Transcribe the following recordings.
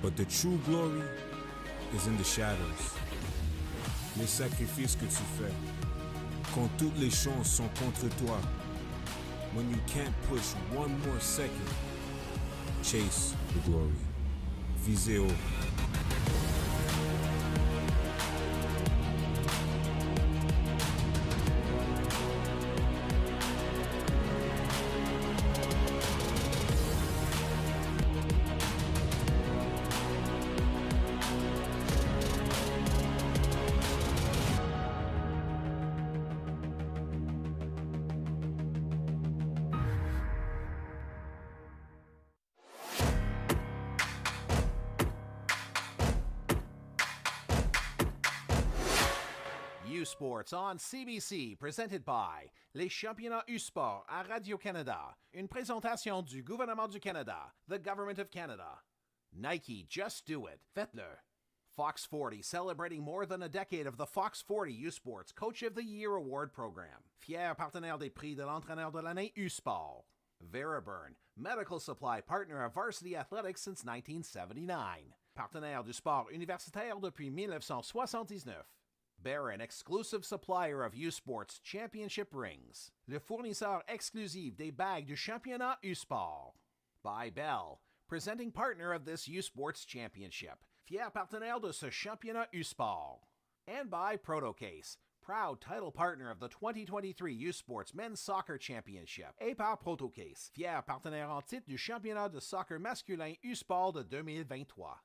But the true glory is in the shadows. Les sacrifices que tu fais. Quand toutes les chances sont contre toi. When you can't push one more second. Chase the glory. Visez haut. U-Sports on CBC, presented by les championnats U-Sport à Radio-Canada. Une présentation du gouvernement du Canada, the Government of Canada. Nike, just do it. Faites-le. Fox 40, celebrating more than a decade of the Fox 40 U-Sports Coach of the Year Award Program. Fier partenaire des prix de l'entraîneur de l'année U-Sport. Veriburn, medical supply partner of Varsity Athletics since 1979. Partenaire du sport universitaire depuis 1979. Barron, exclusive supplier of U-Sports Championship rings. Le fournisseur exclusif des bagues du championnat U-Sport. By Bell, presenting partner of this U-Sports Championship. Fier partenaire de ce championnat U-Sport. And by Protocase, proud title partner of the 2023 U-Sports Men's Soccer Championship. Et par Protocase, fier partenaire en titre du championnat de soccer masculin U-Sport de 2023.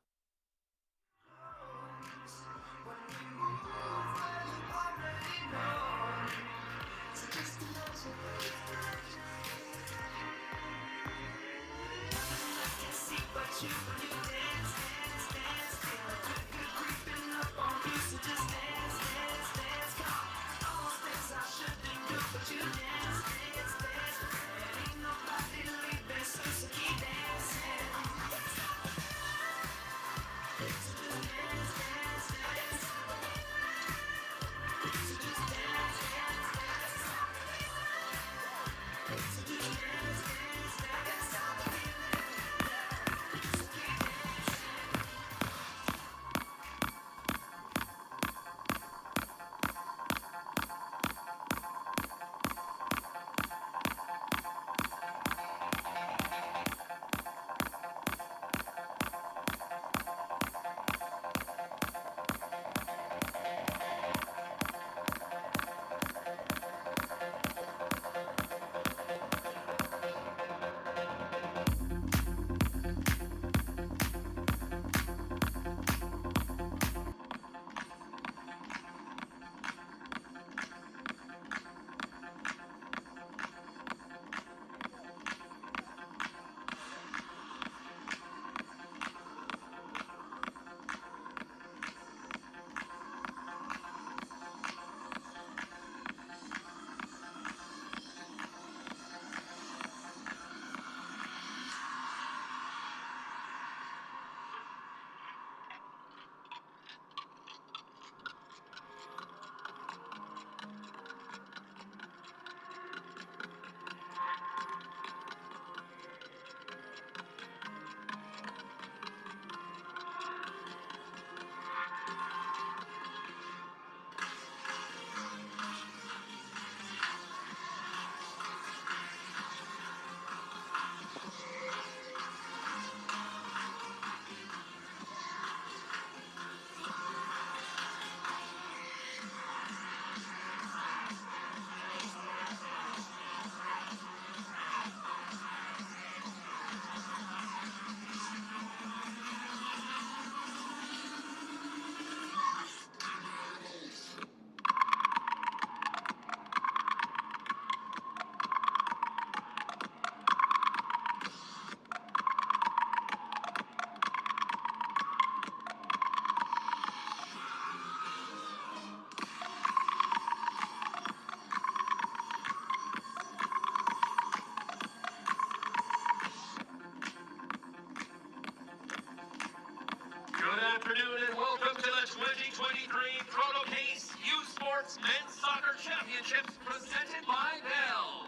afternoon and welcome to the 2023 Protocase U-Sports Men's Soccer Championships presented by Bell.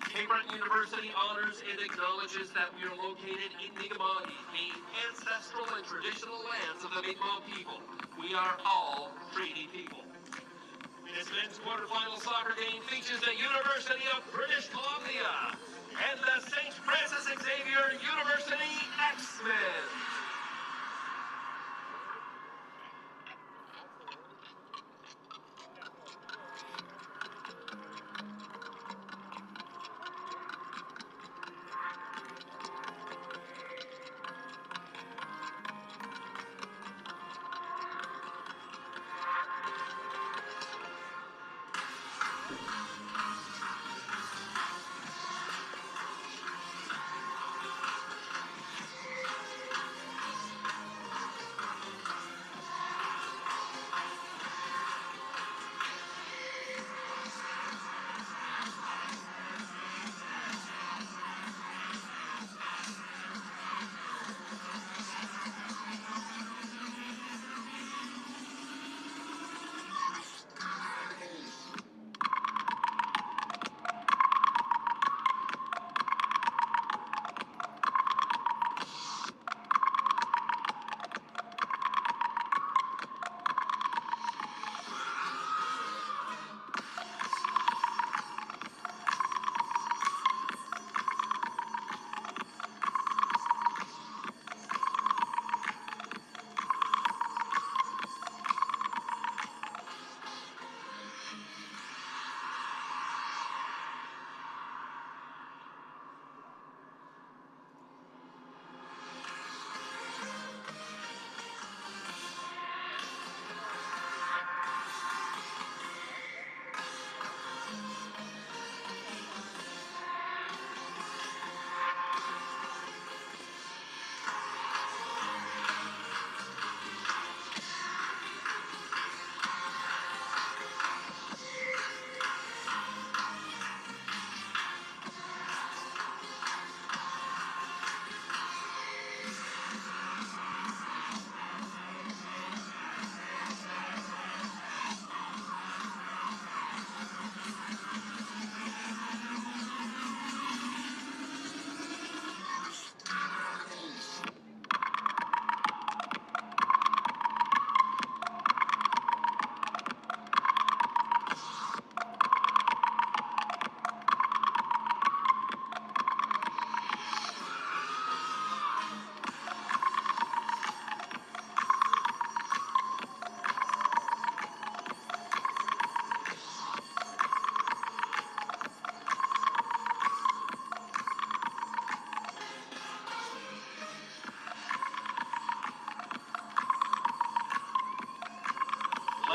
Cape Breton University honors and acknowledges that we are located in Mi'kmaq, a ancestral and traditional lands of the Mi'kmaq people. We are all treaty people. This men's quarterfinal soccer game features the University of British Columbia and the St. Francis Xavier University X-Men.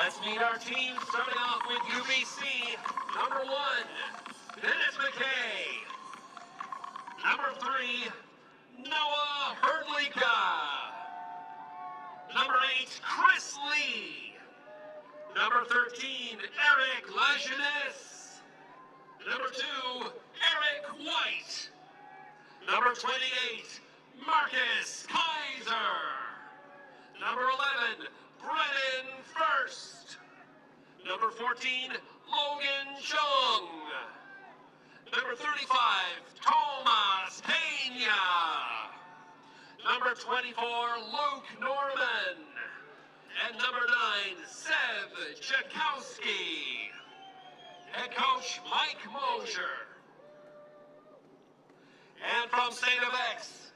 Let's meet our team, starting off with UBC. Number 1, Dennis McKay. Number 3, Noah Herdlika. Number 8, Chris Lee. Number 13, Eric Lajeunesse. Number 2, Eric White. Number 28, Marcus Kaiser. Number 11, Brennan First. Number 14, Logan Chung. Number 35, Thomas Pena. Number 24, Luke Norman. And number 9, Seb Chakowski. Head coach, Mike Mosier. And from State of X,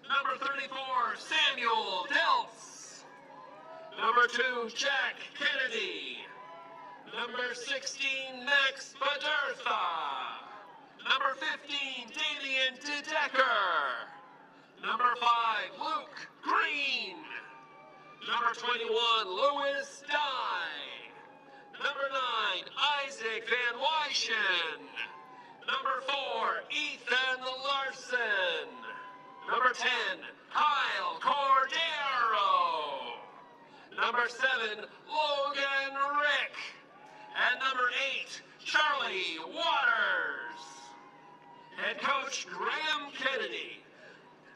number 34, Samuel Deltz. Number 2, Jack Kennedy. Number 16, Max Badertha. Number 15, Damian DeDecker. Number 5, Luke Green. Number 21, Louis Dye. Number 9, Isaac Van Wyschen. Number 4, Ethan Larson. Number 10, Kyle Cordero. Number 7, Logan Rick. And number 8, Charlie Waters. Head coach, Graham Kennedy.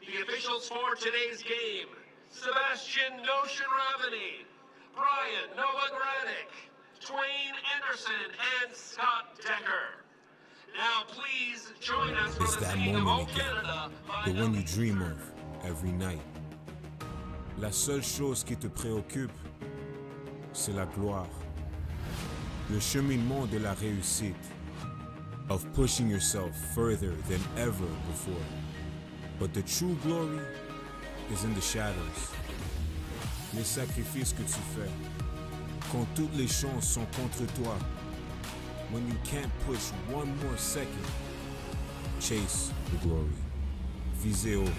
The officials for today's game, Sebastian Notion Ravany, Brian Novogranic, Twain Anderson, and Scott Decker. Now please join us for It's the that singing of O moment again, Canada by the one you dream of every night. La seule chose qui te préoccupe, c'est la gloire. Le cheminement de la réussite. Of pushing yourself further than ever before. But the true glory is in the shadows. Les sacrifices que tu fais. Quand toutes les chances sont contre toi. When you can't push one more second. Chase the glory. Visez haut.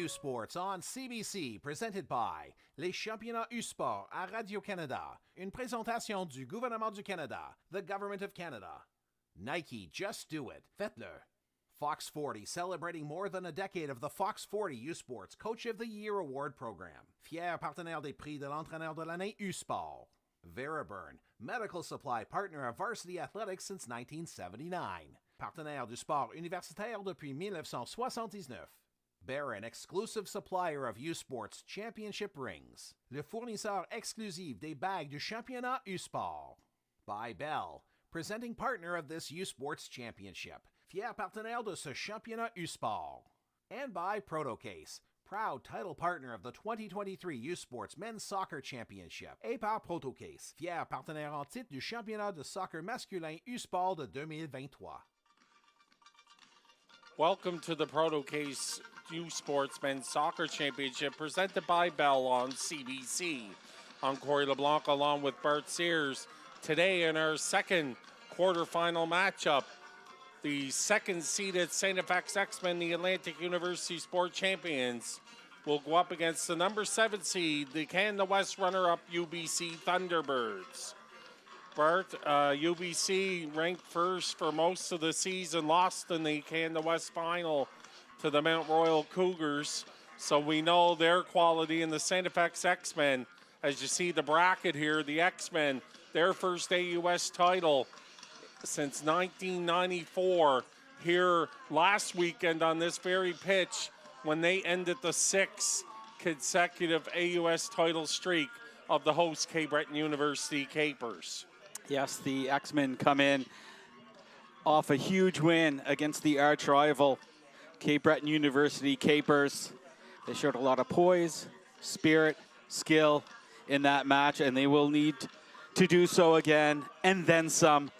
Sports on CBC, presented by les championnats U-Sport à Radio-Canada. Une présentation du gouvernement du Canada, the Government of Canada. Nike, just do it. Faites-le. Fox 40, celebrating more than a decade of the Fox 40 U-Sports Coach of the Year Award Program. Fier partenaire des prix de l'entraîneur de l'année U-Sport. Veriburn, medical supply partner of Varsity Athletics since 1979. Partenaire du sport universitaire depuis 1979. Barron, exclusive supplier of U-Sports Championship rings. Le fournisseur exclusif des bagues du championnat U-Sport. By Bell, presenting partner of this U-Sports Championship. Fier partenaire de ce championnat U-Sport. And by Protocase, proud title partner of the 2023 U-Sports Men's Soccer Championship. Et par Protocase, fier partenaire en titre du championnat de soccer masculin U-Sport de 2023. Welcome to the Protocase U-Sports Men's Soccer Championship presented by Bell on CBC. I'm Corey LeBlanc along with Bart Sears. Today in our second quarterfinal matchup, the second-seeded St. FX X-Men, the Atlantic University Sport Champions, will go up against the number 7 seed, the Canada West runner-up UBC Thunderbirds. Bart, UBC ranked first for most of the season, lost in the Canada West final to the Mount Royal Cougars. So we know their quality in the St. FX X-Men. As you see the bracket here, the X-Men, their first AUS title since 1994, here last weekend on this very pitch when they ended the 6th consecutive AUS title streak of the host Cape Breton University Capers. Yes, the X-Men come in off a huge win against the arch rival Cape Breton University Capers. They showed a lot of poise, spirit, skill in that match, and they will need to do so again and then some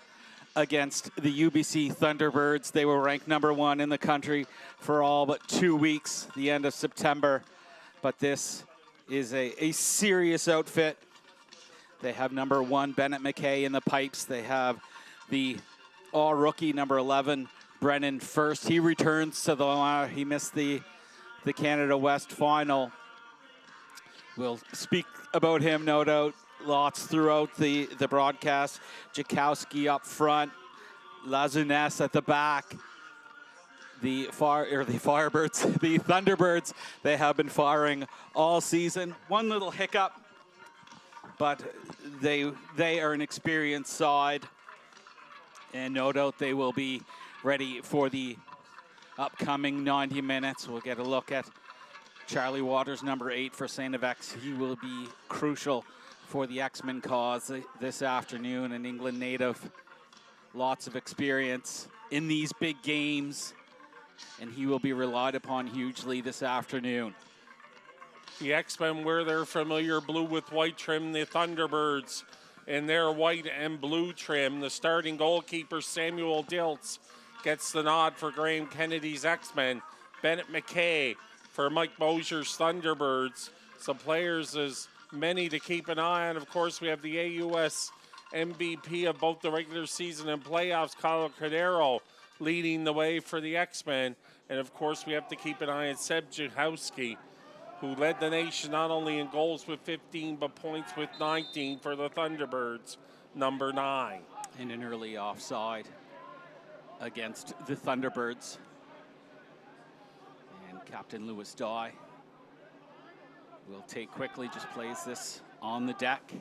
against the UBC Thunderbirds. They were ranked number 1 in the country for all but 2 weeks, the end of September. But this is a serious outfit. They have number 1, Bennett McKay in the pipes. They have the all-rookie, number 11, Brennan First. He returns to the line. He missed the Canada West final. We'll speak about him, no doubt, lots throughout the broadcast. Jakowski up front, Lazuness at the back. The Firebirds, the Thunderbirds, they have been firing all season. One little hiccup, but they are an experienced side, and no doubt they will be ready for the upcoming 90 minutes. We'll get a look at Charlie Waters, number 8 for St. FX. He will be crucial for the X-Men cause this afternoon. An England native, lots of experience in these big games, and he will be relied upon hugely this afternoon. The X-Men wear their familiar blue with white trim. The Thunderbirds in their white and blue trim. The starting goalkeeper, Samuel Diltz, gets the nod for Graham Kennedy's X-Men. Bennett McKay for Mike Mosier's Thunderbirds. Some players, as many to keep an eye on. Of course, we have the AUS MVP of both the regular season and playoffs, Kyle Cordero, leading the way for the X-Men. And of course, we have to keep an eye on Seb Jachowski, who led the nation not only in goals with 15, but points with 19 for the Thunderbirds, number 9. And an early offside against the Thunderbirds. Captain Lewis Dye will take quickly, just plays this on the deck.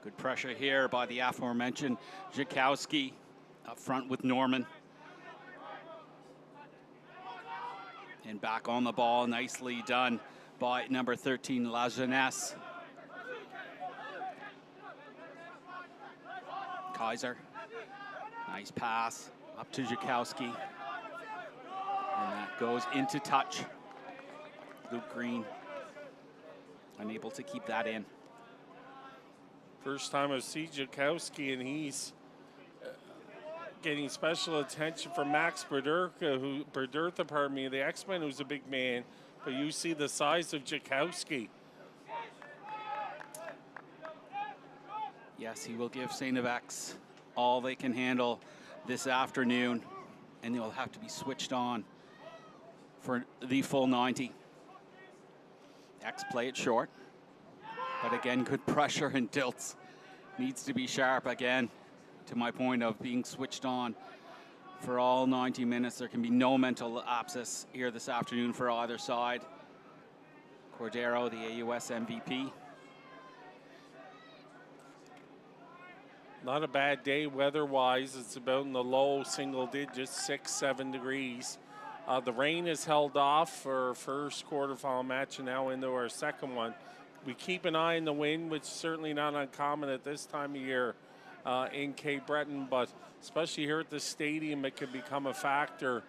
Good pressure here by the aforementioned Jakowski up front with Norman. And back on the ball, nicely done by number 13, La Jeunesse. Kaiser, nice pass up to Jakowski. And that goes into touch. Luke Green unable to keep that in. First time I see Jakowski, and he's getting special attention from Max Berdertha, pardon me, the X-Men, who's a big man, but you see the size of Jakowski. Yes, he will give St. X all they can handle this afternoon, and they'll have to be switched on for the full 90. X play it short, but again, good pressure, and Dilts needs to be sharp again, to my point of being switched on for all 90 minutes. There can be no mental lapses here this afternoon for either side. Cordero, the AUS MVP. Not a bad day weather-wise. It's about in the low single digits, 6-7 degrees. The rain is held off for our first quarterfinal match, and now into our second one. We keep an eye on the wind, which is certainly not uncommon at this time of year in Cape Breton, but especially here at the stadium, it can become a factor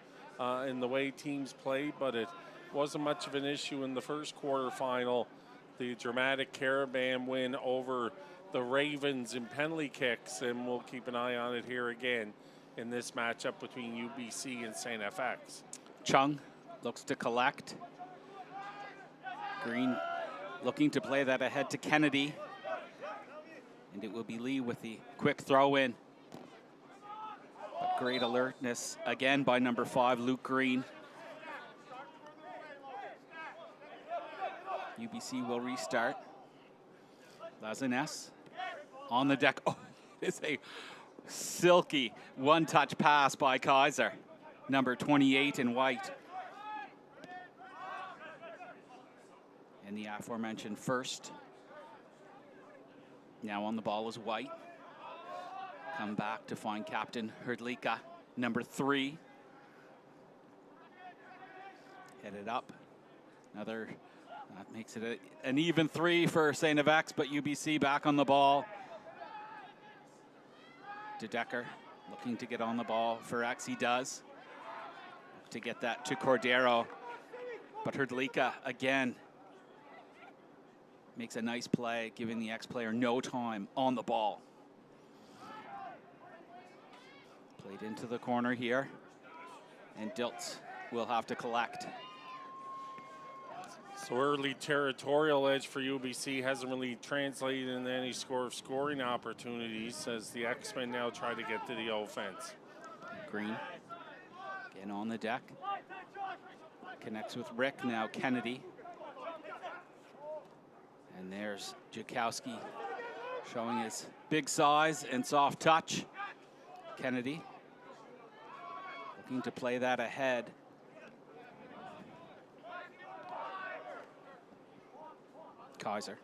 in the way teams play, but it wasn't much of an issue in the first quarterfinal. The dramatic Carabam win over the Ravens in penalty kicks, and we'll keep an eye on it here again in this matchup between UBC and St. FX. Chung looks to collect. Green looking to play that ahead to Kennedy. And it will be Lee with the quick throw in. But great alertness again by number 5, Luke Green. UBC will restart. Laziness on the deck. Oh, it's a silky one-touch pass by Kaiser, number 28 in white. And the aforementioned first. Now on the ball is White. Come back to find Captain Hrdlicka, number 3. Headed up. Another, that makes it an even 3 for St. FX, but UBC back on the ball. De Decker looking to get on the ball for X, he does. To get that to Cordero, but Hrdlicka again makes a nice play, giving the X-player no time on the ball. Played into the corner here, and Dilts will have to collect. So early territorial edge for UBC hasn't really translated into any scoring opportunities as the X-Men now try to get to the offense. Green again on the deck. Connects with Rick, now Kennedy. And there's Jakowski showing his big size and soft touch. Kennedy looking to play that ahead. Kaiser.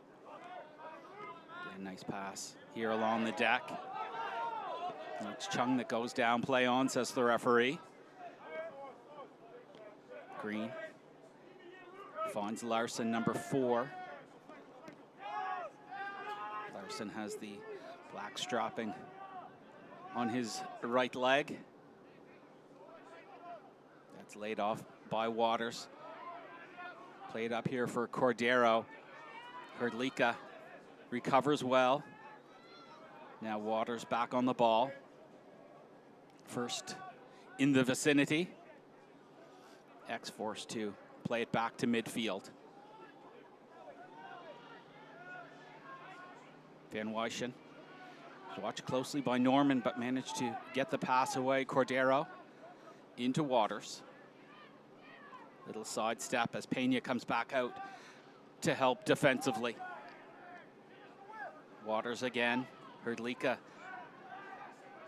Again, nice pass here along the deck. It's Chung that goes down, play on, says the referee. Green finds Larson, number 4. Larson has the black strapping on his right leg. That's laid off by Waters. Played up here for Cordero. Hrdlicka recovers well. Now Waters back on the ball. First in the vicinity. X forced to play it back to midfield. Van Wyschen, watched closely by Norman, but managed to get the pass away. Cordero into Waters. Little sidestep as Pena comes back out to help defensively. Waters again. Hrdlicka.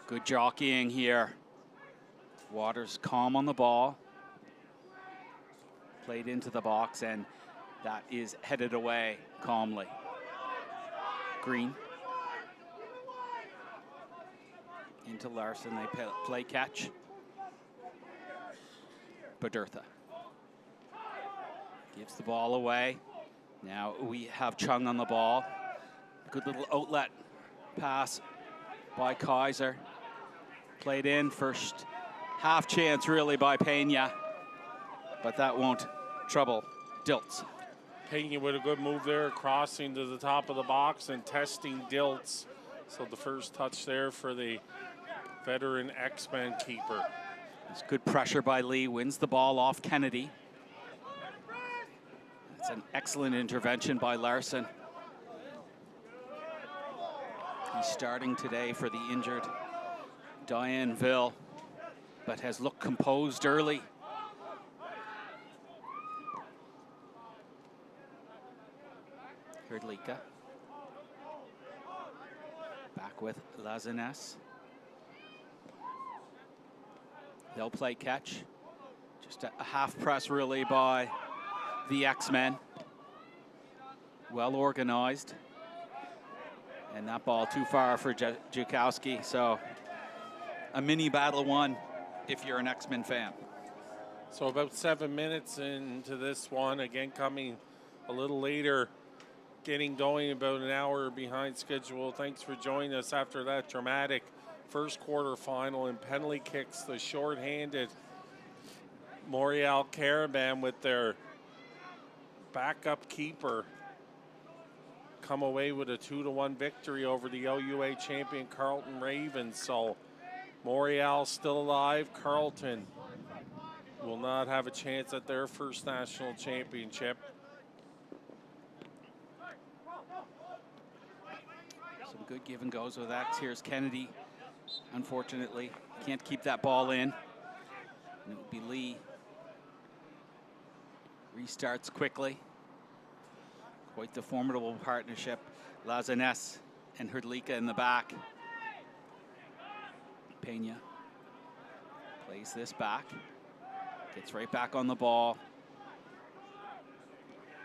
Good jockeying here. Waters calm on the ball. Played into the box, and that is headed away calmly. Green. Into Larson, they play catch. Badertha gives the ball away. Now we have Chung on the ball. Good little outlet pass by Kaiser. Played in, first half chance really by Pena, but that won't trouble Dilts. Pena with a good move there, crossing to the top of the box and testing Dilts. So the first touch there for the veteran X-Men keeper. It's good pressure by Lee, wins the ball off Kennedy. It's an excellent intervention by Larson. He's starting today for the injured Dianville, but has looked composed early. Hrdlicka. Back with Lazanes. They'll play catch. Just a half press really by the X-Men. Well organized. And that ball too far for Jukowski. So a mini battle won if you're an X-Men fan. So about 7 minutes into this one, again coming a little later, getting going about an hour behind schedule. Thanks for joining us after that dramatic first quarter final and penalty kicks. The shorthanded Montreal Caravan with their backup keeper come away with a 2-1 victory over the OUA champion Carleton Ravens. So Montreal still alive. Carleton will not have a chance at their first national championship. Some good give and goes with X. Here's Kennedy. Unfortunately, can't keep that ball in. And it will be Lee. Restarts quickly. Quite the formidable partnership. Lazanes and Hrdlicka in the back. Pena plays this back. Gets right back on the ball.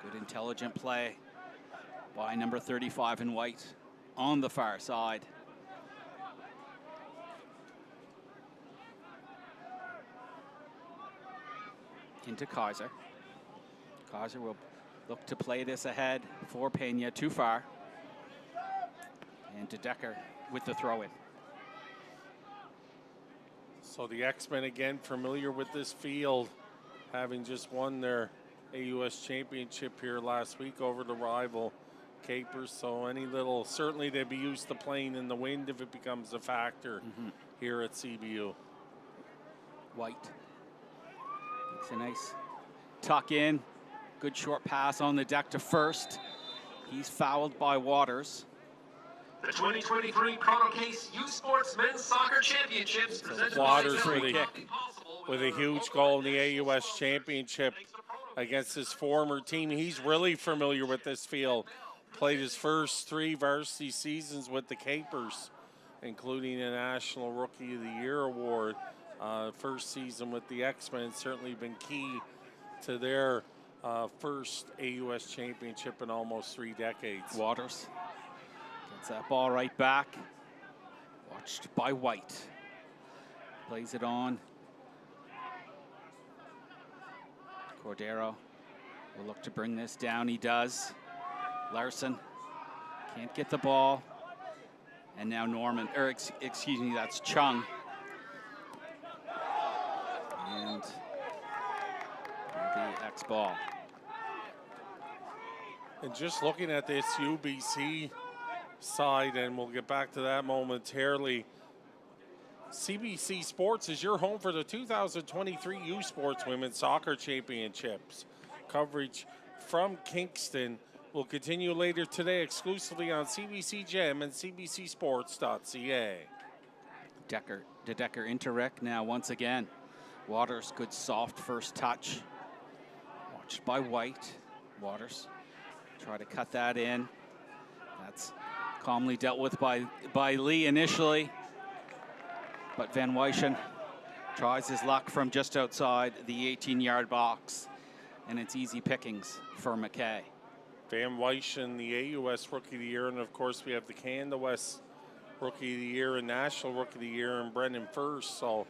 Good intelligent play by number 35 in white on the far side. Into Kaiser. Kaiser will look to play this ahead for Pena, too far. And to Decker with the throw-in. So the X-Men again familiar with this field, having just won their AUS championship here last week over the rival Capers. So any little, certainly they'd be used to playing in the wind if it becomes a factor here at CBU. White. Makes a nice tuck in. Good short pass on the deck to first. He's fouled by Waters. The 2023 Chrono Case U Sports Men's Soccer Championships presented Waters by with a huge goal in the AUS championship against his former team. He's really familiar with this field. Played his first 3 varsity seasons with the Capers, including a National Rookie of the Year award. First season with the X-Men certainly been key to their first AUS championship in almost 3 decades. Waters gets that ball right back. Watched by White. Plays it on. Cordero will look to bring this down. He does. Larson can't get the ball. And now Norman, or excuse me, that's Chung. And the X ball. And just looking at this UBC side, and we'll get back to that momentarily. CBC Sports is your home for the 2023 U Sports Women's Soccer Championships. Coverage from Kingston will continue later today exclusively on CBC Gem and cbcsports.ca. Decker, De Decker interrect now once again. Waters, good soft first touch. Watched by White. Waters try to cut that in. That's calmly dealt with by Lee initially. But Van Wyschen Tries his luck from just outside the 18-yard box, and it's easy pickings for McKay. Van Wyschen, the AUS Rookie of the Year, and of course we have the Canada West Rookie of the Year and National Rookie of the Year, and Brendan First. So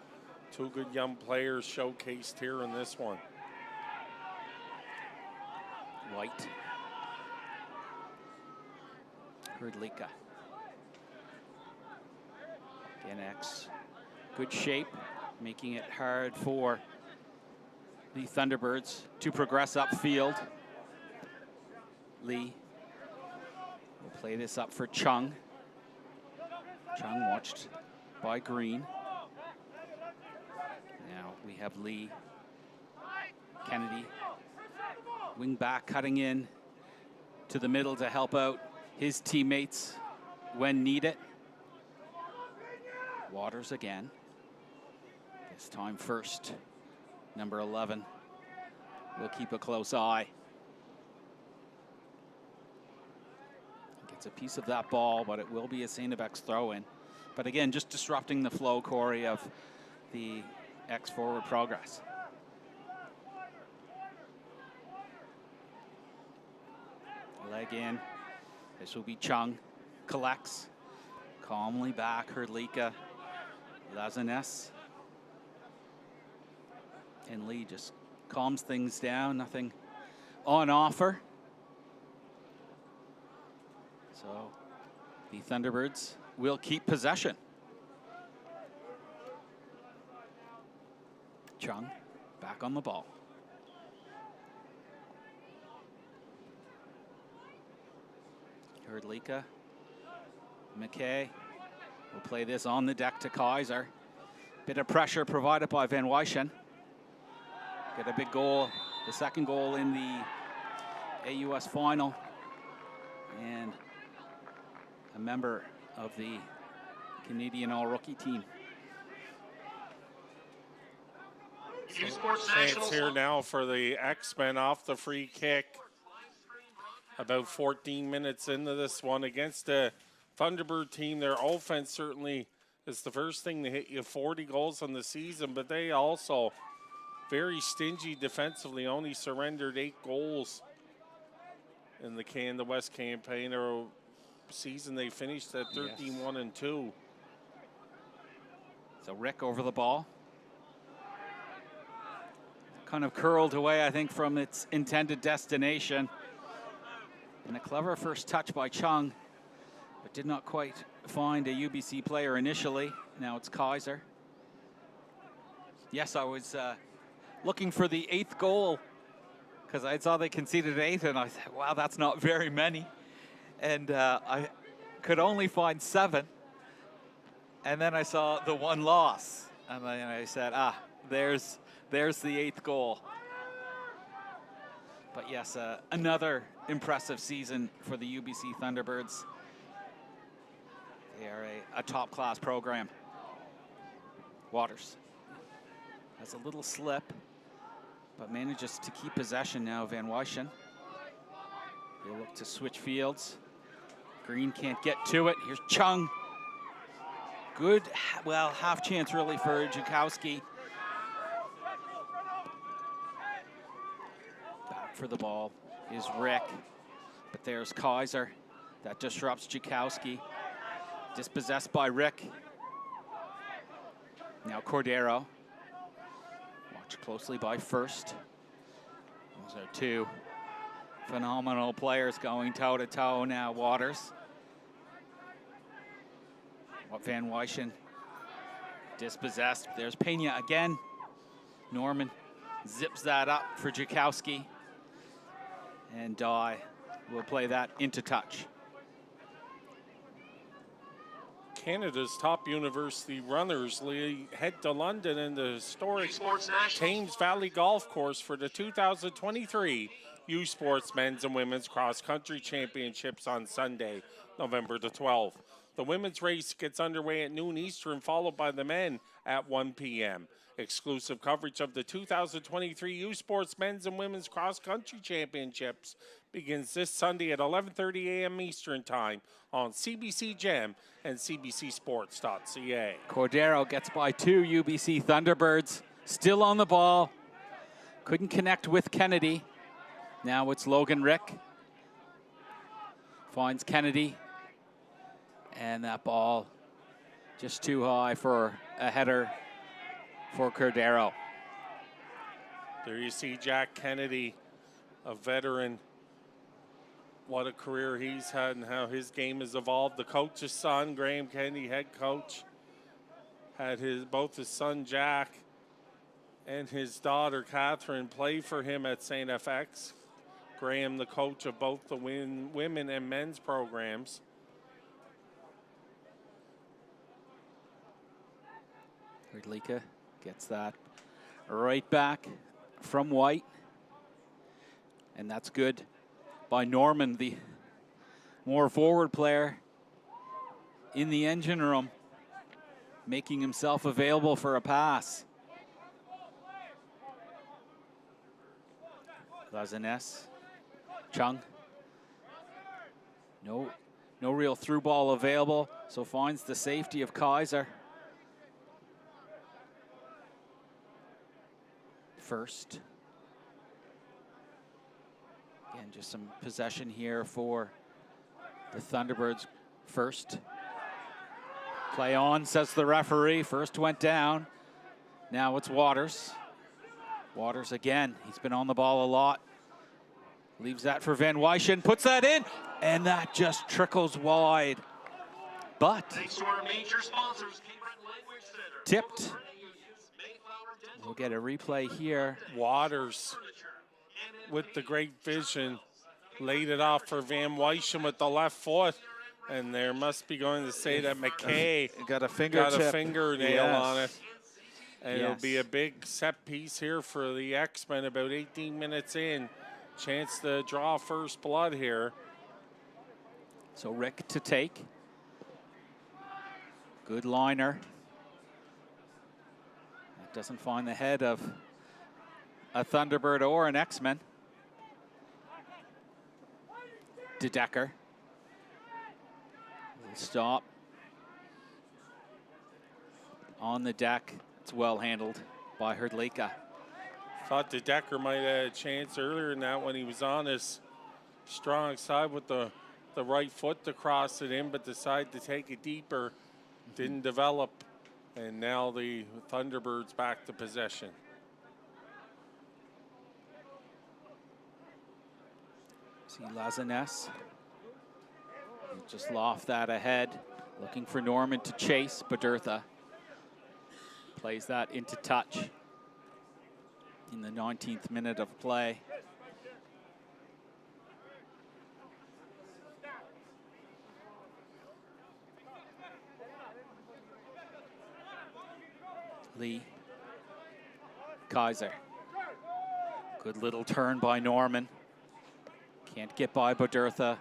2 good young players showcased here in this one. White. Hrdlicka. Again, X. Good shape, making it hard for the Thunderbirds to progress upfield. Lee will play this up for Chung. Chung watched by Green. Now we have Lee. Kennedy. Wing back cutting in to the middle to help out his teammates when needed. Waters again. This time First. Number 11. We'll keep a close eye. Gets a piece of that ball, but it will be a Saint-Ebex throw-in. But again, just disrupting the flow, Corey, of the X forward progress. Leg in. This will be Chung. Collects. Calmly back. Hrdlicka. Lazanes. And Lee just calms things down. Nothing on offer. So the Thunderbirds will keep possession. Chung back on the ball. Hrdlicka. McKay will play this on the deck to Kaiser. Bit of pressure provided by Van Wyschen. Get a big goal, the second goal in the AUS final. And a member of the Canadian All-Rookie team. Chance here now for the X-Men off the free kick. About 14 minutes into this one against the Thunderbird team. Their offense certainly is the first thing to hit you. 40 goals on the season, but they also very stingy defensively. Only surrendered 8 goals in the Canada West campaign. Or season they finished at 13-1-2. So Rick over the ball. Kind of curled away, I think, from its intended destination. And a clever first touch by Chung, but did not quite find a UBC player initially. Now it's Kaiser. Yes, I was looking for the 8th goal because I saw they conceded 8, and I said, wow, that's not very many. And I could only find 7. And then I saw the 1 loss. And then I said, there's the 8th goal. But yes, another impressive season for the UBC Thunderbirds. They are a top-class program. Waters has a little slip, but manages to keep possession now, Van Wyschen. He'll look to switch fields. Green can't get to it. Here's Chung. Good, well, half chance really for Jukowski. Back for the ball is Rick, but there's Kaiser. That disrupts Jukowski. Dispossessed by Rick. Now Cordero. Watched closely by First. Those are 2 phenomenal players going toe-to-toe now. Waters. Van Wyschen dispossessed. There's Pena again. Norman zips that up for Jukowski. And Dye will play that into touch. Canada's top university runners head to London in the historic Thames Valley Golf Course for the 2023 U Sports Men's and Women's Cross Country Championships on Sunday, November the 12th. The women's race gets underway at noon Eastern, followed by the men at 1 p.m. Exclusive coverage of the 2023 U Sports Men's and Women's Cross Country Championships begins this Sunday at 11:30 a.m. Eastern Time on CBC Gem and cbcsports.ca. Cordero gets by 2 UBC Thunderbirds. Still on the ball. Couldn't connect with Kennedy. Now it's Logan Rick. Finds Kennedy. And that ball just too high for a header for Cordero. There you see Jack Kennedy, a veteran. What a career he's had and how his game has evolved. The coach's son, Graham Kennedy, head coach, had both his son Jack and his daughter Catherine play for him at St. FX. Graham, the coach of both the women and men's programs. Hrdlicka gets that right back from White. And that's good by Norman, the more forward player in the engine room, making himself available for a pass. Lazanes, Chung. No real through ball available, so finds the safety of Kaiser. First. Again, just some possession here for the Thunderbirds. First. Play on, says the referee. First went down. Now it's Waters. Waters again. He's been on the ball a lot. Leaves that for Van Wyschen. Puts that in. And that just trickles wide. But tipped. We'll get a replay here. Waters, with the great vision, laid it off for Van Wyschen with the left foot. And there must be going to say that McKay got a fingernail on it. And it'll be a big set piece here for the X-Men about 18 minutes in. Chance to draw first blood here. So Rick to take. Good liner. That doesn't find the head of a Thunderbird or an X-Men. De Decker. Stop. On the deck. It's well handled by Hrdlicka. Thought De Decker might have a chance earlier in that when he was on his strong side with the right foot to cross it in, but decided to take it deeper. Didn't develop. And now the Thunderbirds back to possession. See Lazanes. Just loft that ahead. Looking for Norman to chase. Badurtha plays that into touch in the 19th minute of play. Lee. Kaiser. Good little turn by Norman. Can't get by Badurtha.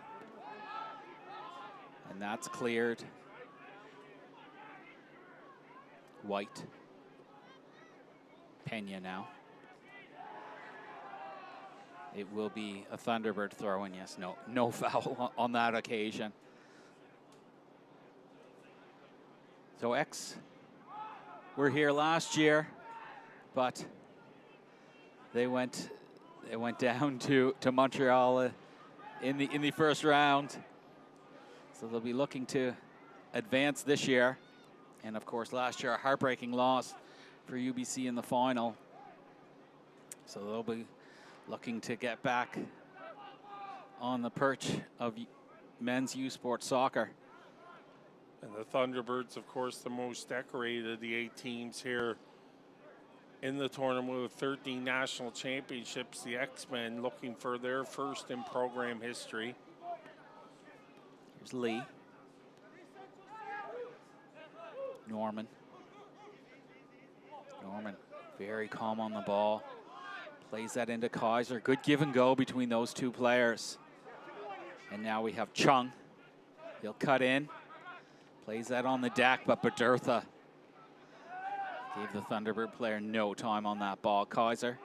And that's cleared. White. Pena now. It will be a Thunderbird throw-in, yes. No foul on that occasion. So X were here last year, but they went down to Montreal in the first round. So they'll be looking to advance this year. And of course, last year, a heartbreaking loss for UBC in the final. So they'll be looking to get back on the perch of men's U Sports soccer. And the Thunderbirds, of course, the most decorated of the 8 teams here in the tournament with 13 national championships. The X-Men looking for their first in program history. Here's Lee. Norman very calm on the ball. Plays that into Kaiser. Good give and go between those two players. And now we have Chung. He'll cut in. Plays that on the deck, but Bedurtha gave the Thunderbird player no time on that ball. Kaiser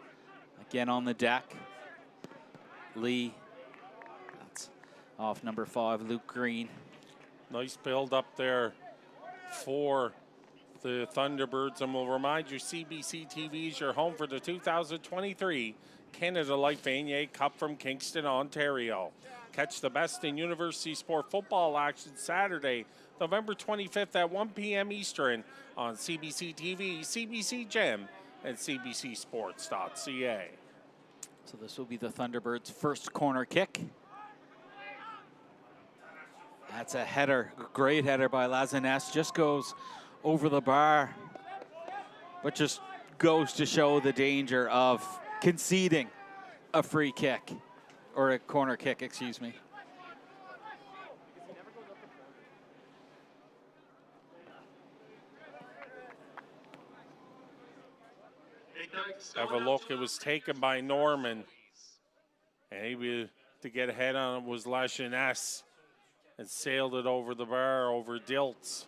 again on the deck. Lee, that's off number 5, Luke Green. Nice build up there for the Thunderbirds, and we'll remind you CBC TV is your home for the 2023 Canada Life Vanier Cup from Kingston, Ontario. Catch the best in university sport football action Saturday, November 25th at 1 p.m. Eastern on CBC TV, CBC Gem, and cbcsports.ca. So this will be the Thunderbirds' first corner kick. That's a header, great header by Lazinez. Just goes over the bar, but just goes to show the danger of conceding a free kick, or a corner kick, excuse me. Have a look, it was taken by Norman. And able to get ahead on it was Lajeunesse and sailed it over the bar, over Dilts.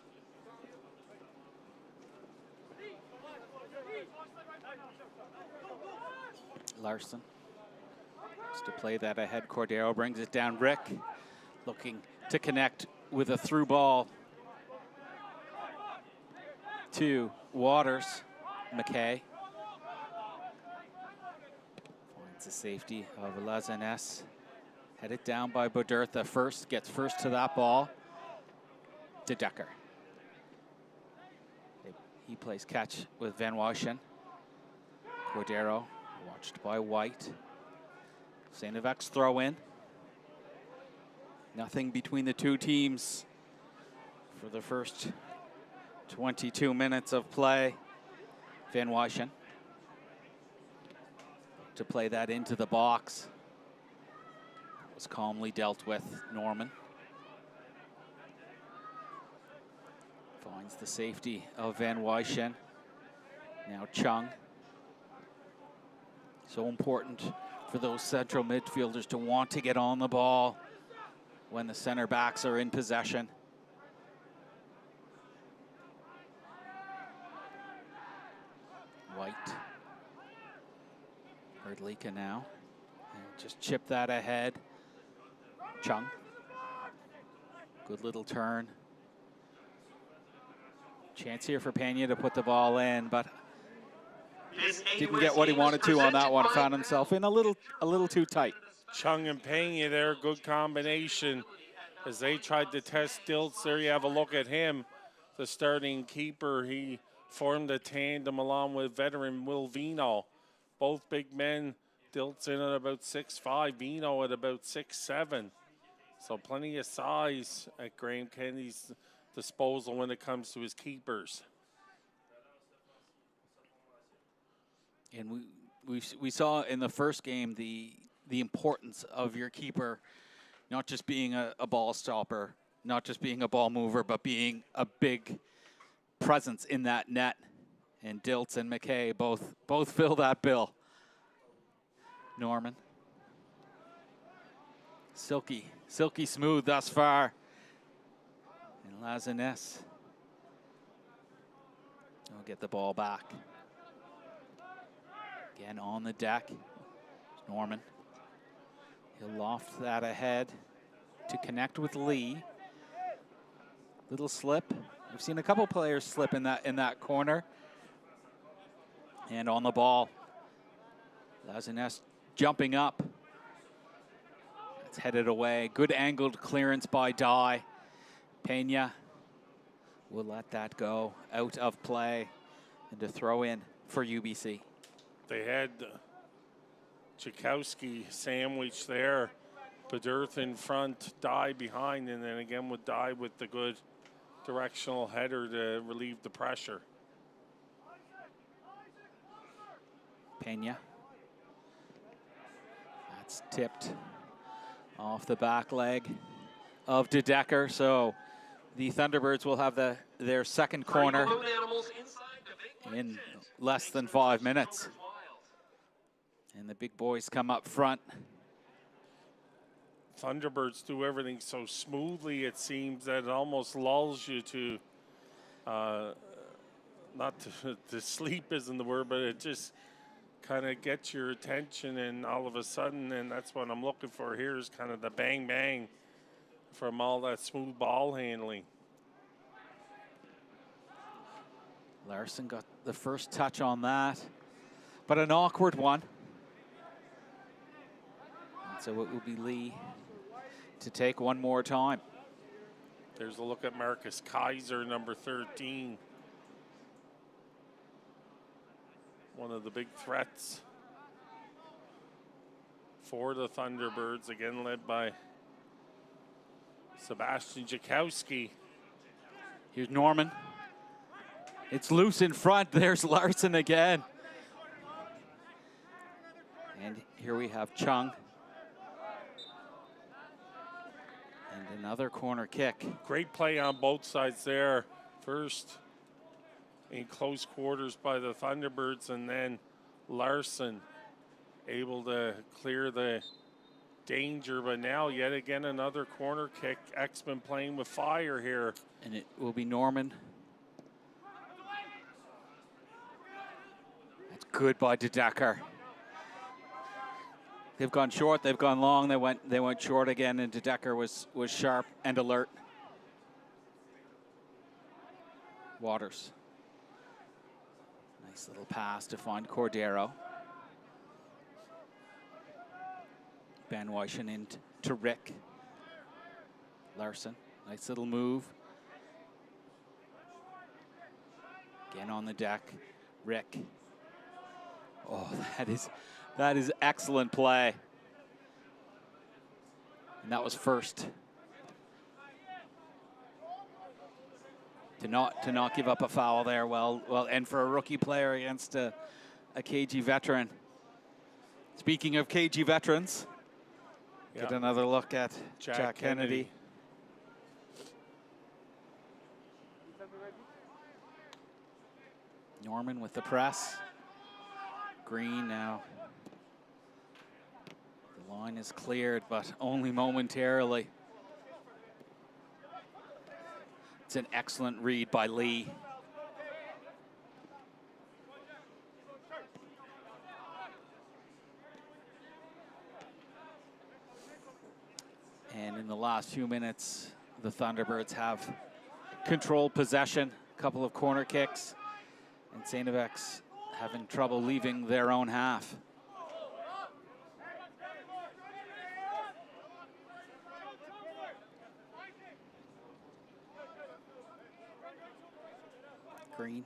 Larson to play that ahead. Cordero brings it down. Rick looking to connect with a through ball to Waters. McKay finds the safety of Lazinez. Headed down by Bedurtha first. Gets first to that ball. To Decker. He plays catch with Van Wyshen. Cordero watched by White. Sainovic throw in. Nothing between the two teams for the first 22 minutes of play. Van Wyshen to play that into the box. Was calmly dealt with. Norman finds the safety of Van Wyshen. Now Chung. So important for those central midfielders to want to get on the ball when the center backs are in possession. White. Herdlika now. And just chip that ahead. Chung. Good little turn. Chance here for Pena to put the ball in, but didn't get what he wanted to on that one. Found himself in a little too tight. Chung and Pena there, good combination as they tried to test Dilts. There you have a look at him, the starting keeper. He formed a tandem along with veteran Will Vino. Both big men. Dilts in at about 6'5", Vino at about 6'7". So plenty of size at Graham Kennedy's disposal when it comes to his keepers. And we saw in the first game the importance of your keeper not just being a ball stopper, not just being a ball mover, but being a big presence in that net. And Dilts and McKay both fill that bill. Norman. Silky smooth thus far. And Lazinez will get the ball back. Again on the deck. Norman. He'll loft that ahead to connect with Lee. Little slip. We've seen a couple players slip in that corner. And on the ball. Lazinez jumping up. It's headed away. Good angled clearance by Dye. Pena will let that go out of play and to throw in for UBC. They had Tchaikovsky sandwich there. Bedurtha in front, Dye behind, and then again with Dye with the good directional header to relieve the pressure. Pena. That's tipped off the back leg of De Decker. So the Thunderbirds will have their second corner in less than 5 minutes. And the big boys come up front. Thunderbirds do everything so smoothly, it seems, that it almost lulls you to, not to sleep isn't the word, but it just kind of gets your attention, and all of a sudden, and that's what I'm looking for here, is kind of the bang bang from all that smooth ball handling. Larson got the first touch on that, but an awkward one. And so it will be Lee to take one more time. There's a look at Marcus Kaiser, number 13. One of the big threats for the Thunderbirds, again led by Sebastian Jakowski. Here's Norman. It's loose in front. There's Larson again. And here we have Chung. And another corner kick. Great play on both sides there. First in close quarters by the Thunderbirds, and then Larson able to clear the danger, but now yet again another corner kick. X-Men playing with fire here. And it will be Norman. That's good by De Decker. They've gone short, they've gone long, they went short again, and De Decker was sharp and alert. Waters. Nice little pass to find Cordero. Van Wyschen into Rick. Larson, nice little move. Again on the deck, Rick. Oh, that is excellent play. And that was first. To not give up a foul there, well, and for a rookie player against a KG veteran. Speaking of KG veterans, get another look at Jack Kennedy. Norman with the press. Green now. The line is cleared, but only momentarily. It's an excellent read by Lee. And in the last few minutes, the Thunderbirds have controlled possession, a couple of corner kicks, and Sainovex having trouble leaving their own half. Green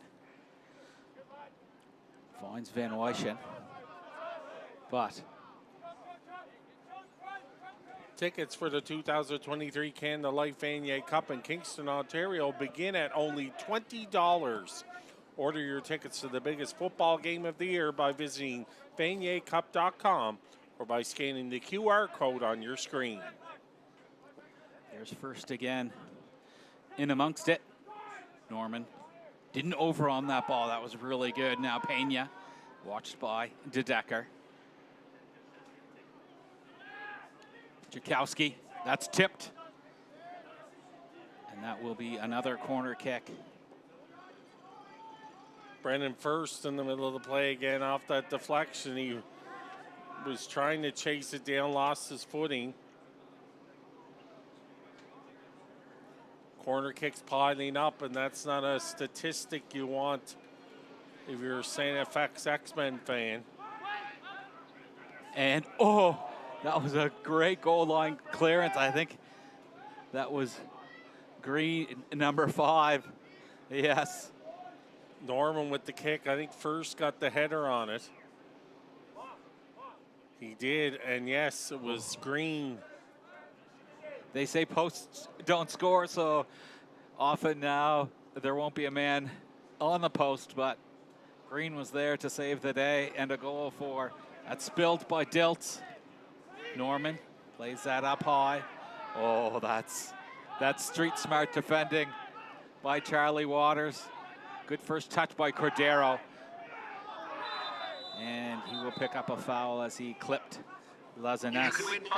finds Van Wyschen, but tickets for the 2023 Canada Life Vanier Cup in Kingston, Ontario begin at only $20. Order your tickets to the biggest football game of the year by visiting vaniercup.com or by scanning the QR code on your screen. There's first again in amongst it. Norman didn't over on that ball. That was really good. Now Pena, watched by De Decker. Jakowski, that's tipped. And that will be another corner kick. Brennan first in the middle of the play again off that deflection. He was trying to chase it down, lost his footing. Corner kicks piling up, and that's not a statistic you want if you're a St. FX X-Men fan. And, oh, that was a great goal line clearance. I think that was Green, number 5. Yes. Norman with the kick. I think first got the header on it. He did, and yes, it was Green. They say posts don't score, so often now there won't be a man on the post, but Green was there to save the day, and a goal for. That's spilled by Diltz. Norman plays that up high. Oh, that's street smart defending by Charlie Waters. Good first touch by Cordero. And he will pick up a foul as he clipped Lazanes. You could win $5,000 in the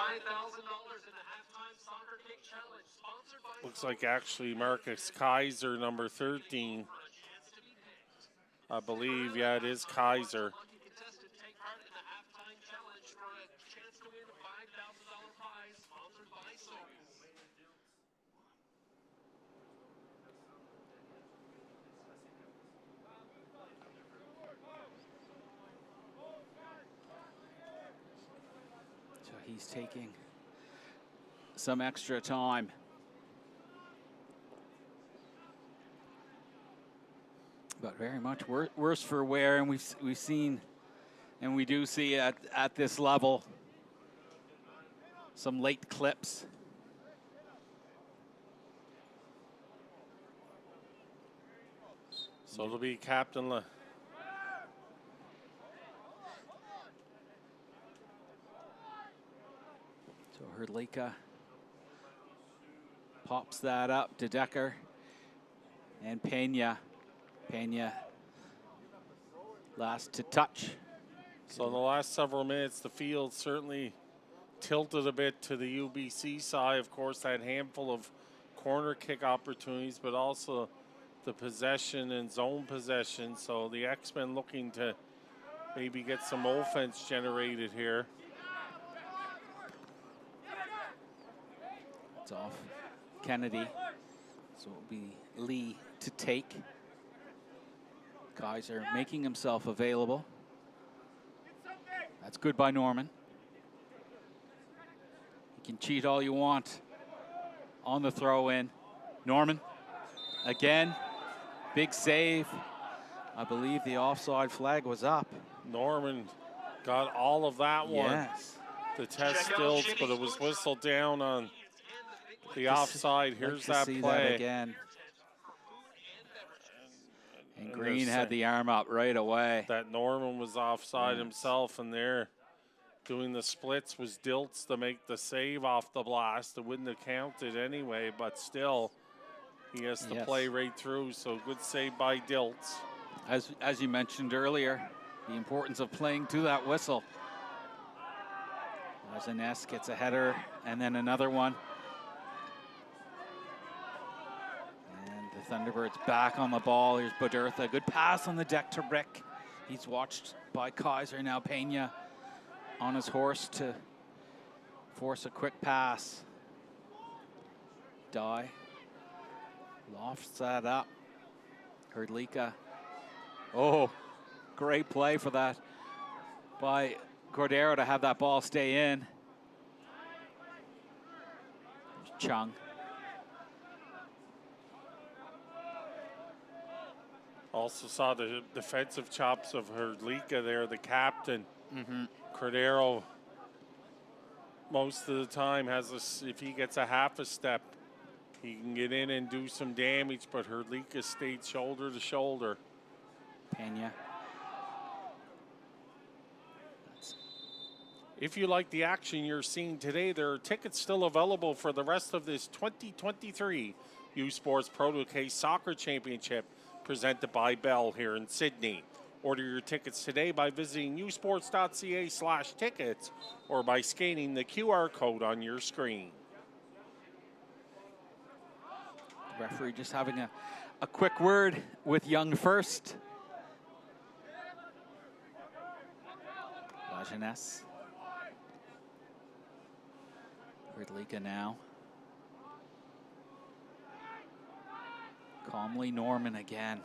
halftime soccer cake challenge, sponsored by. Looks like actually Marcus Kaiser, number 13. I believe, yeah, it is Kaiser. Lucky contestant take part in the halftime challenge for a chance to win a $5,000 prize, sponsored by Sobeys. So he's taking some extra time. But very much worse for wear, and we've seen, and we do see at this level, some late clips. So it'll be Captain So Hrdlicka pops that up to Decker and Pena. Pena last to touch. So in the last several minutes, the field certainly tilted a bit to the UBC side. Of course, that handful of corner kick opportunities, but also the possession and zone possession. So the X-Men looking to maybe get some offense generated here. It's off Kennedy. So it'll be Lee to take. Kaiser making himself available. That's good by Norman. You can cheat all you want on the throw in. Norman again, big save. I believe the offside flag was up. Norman got all of that one. Yes. The test stills, but it was whistled down on the offside. Here's that see play. that again. And Green had the arm up right away. That Norman was offside himself, and there doing the splits was Dilts to make the save off the blast. It wouldn't have counted anyway, but still, he has to play right through. So good save by Dilts. As you mentioned earlier, the importance of playing to that whistle. Lazanes gets a header and then another one. Thunderbirds back on the ball. Here's Bodertha. Good pass on the deck to Rick. He's watched by Kaiser. Now Pena on his horse to force a quick pass. Dye lofts that up. Hrdlicka. Oh, great play for that by Cordero to have that ball stay in. There's Chung. Also saw the defensive chops of Hrdlicka there, the captain. Cordero, most of the time, if he gets a half a step, he can get in and do some damage, but Hrdlicka stayed shoulder to shoulder. Pena. If you like the action you're seeing today, there are tickets still available for the rest of this 2023 U Sports Proto Case Soccer Championship, presented by Bell here in Sydney. Order your tickets today by visiting usports.ca/tickets or by scanning the QR code on your screen. The referee just having a quick word with Young first. Lajeunesse. Hrdlicka now. Calmly Norman again.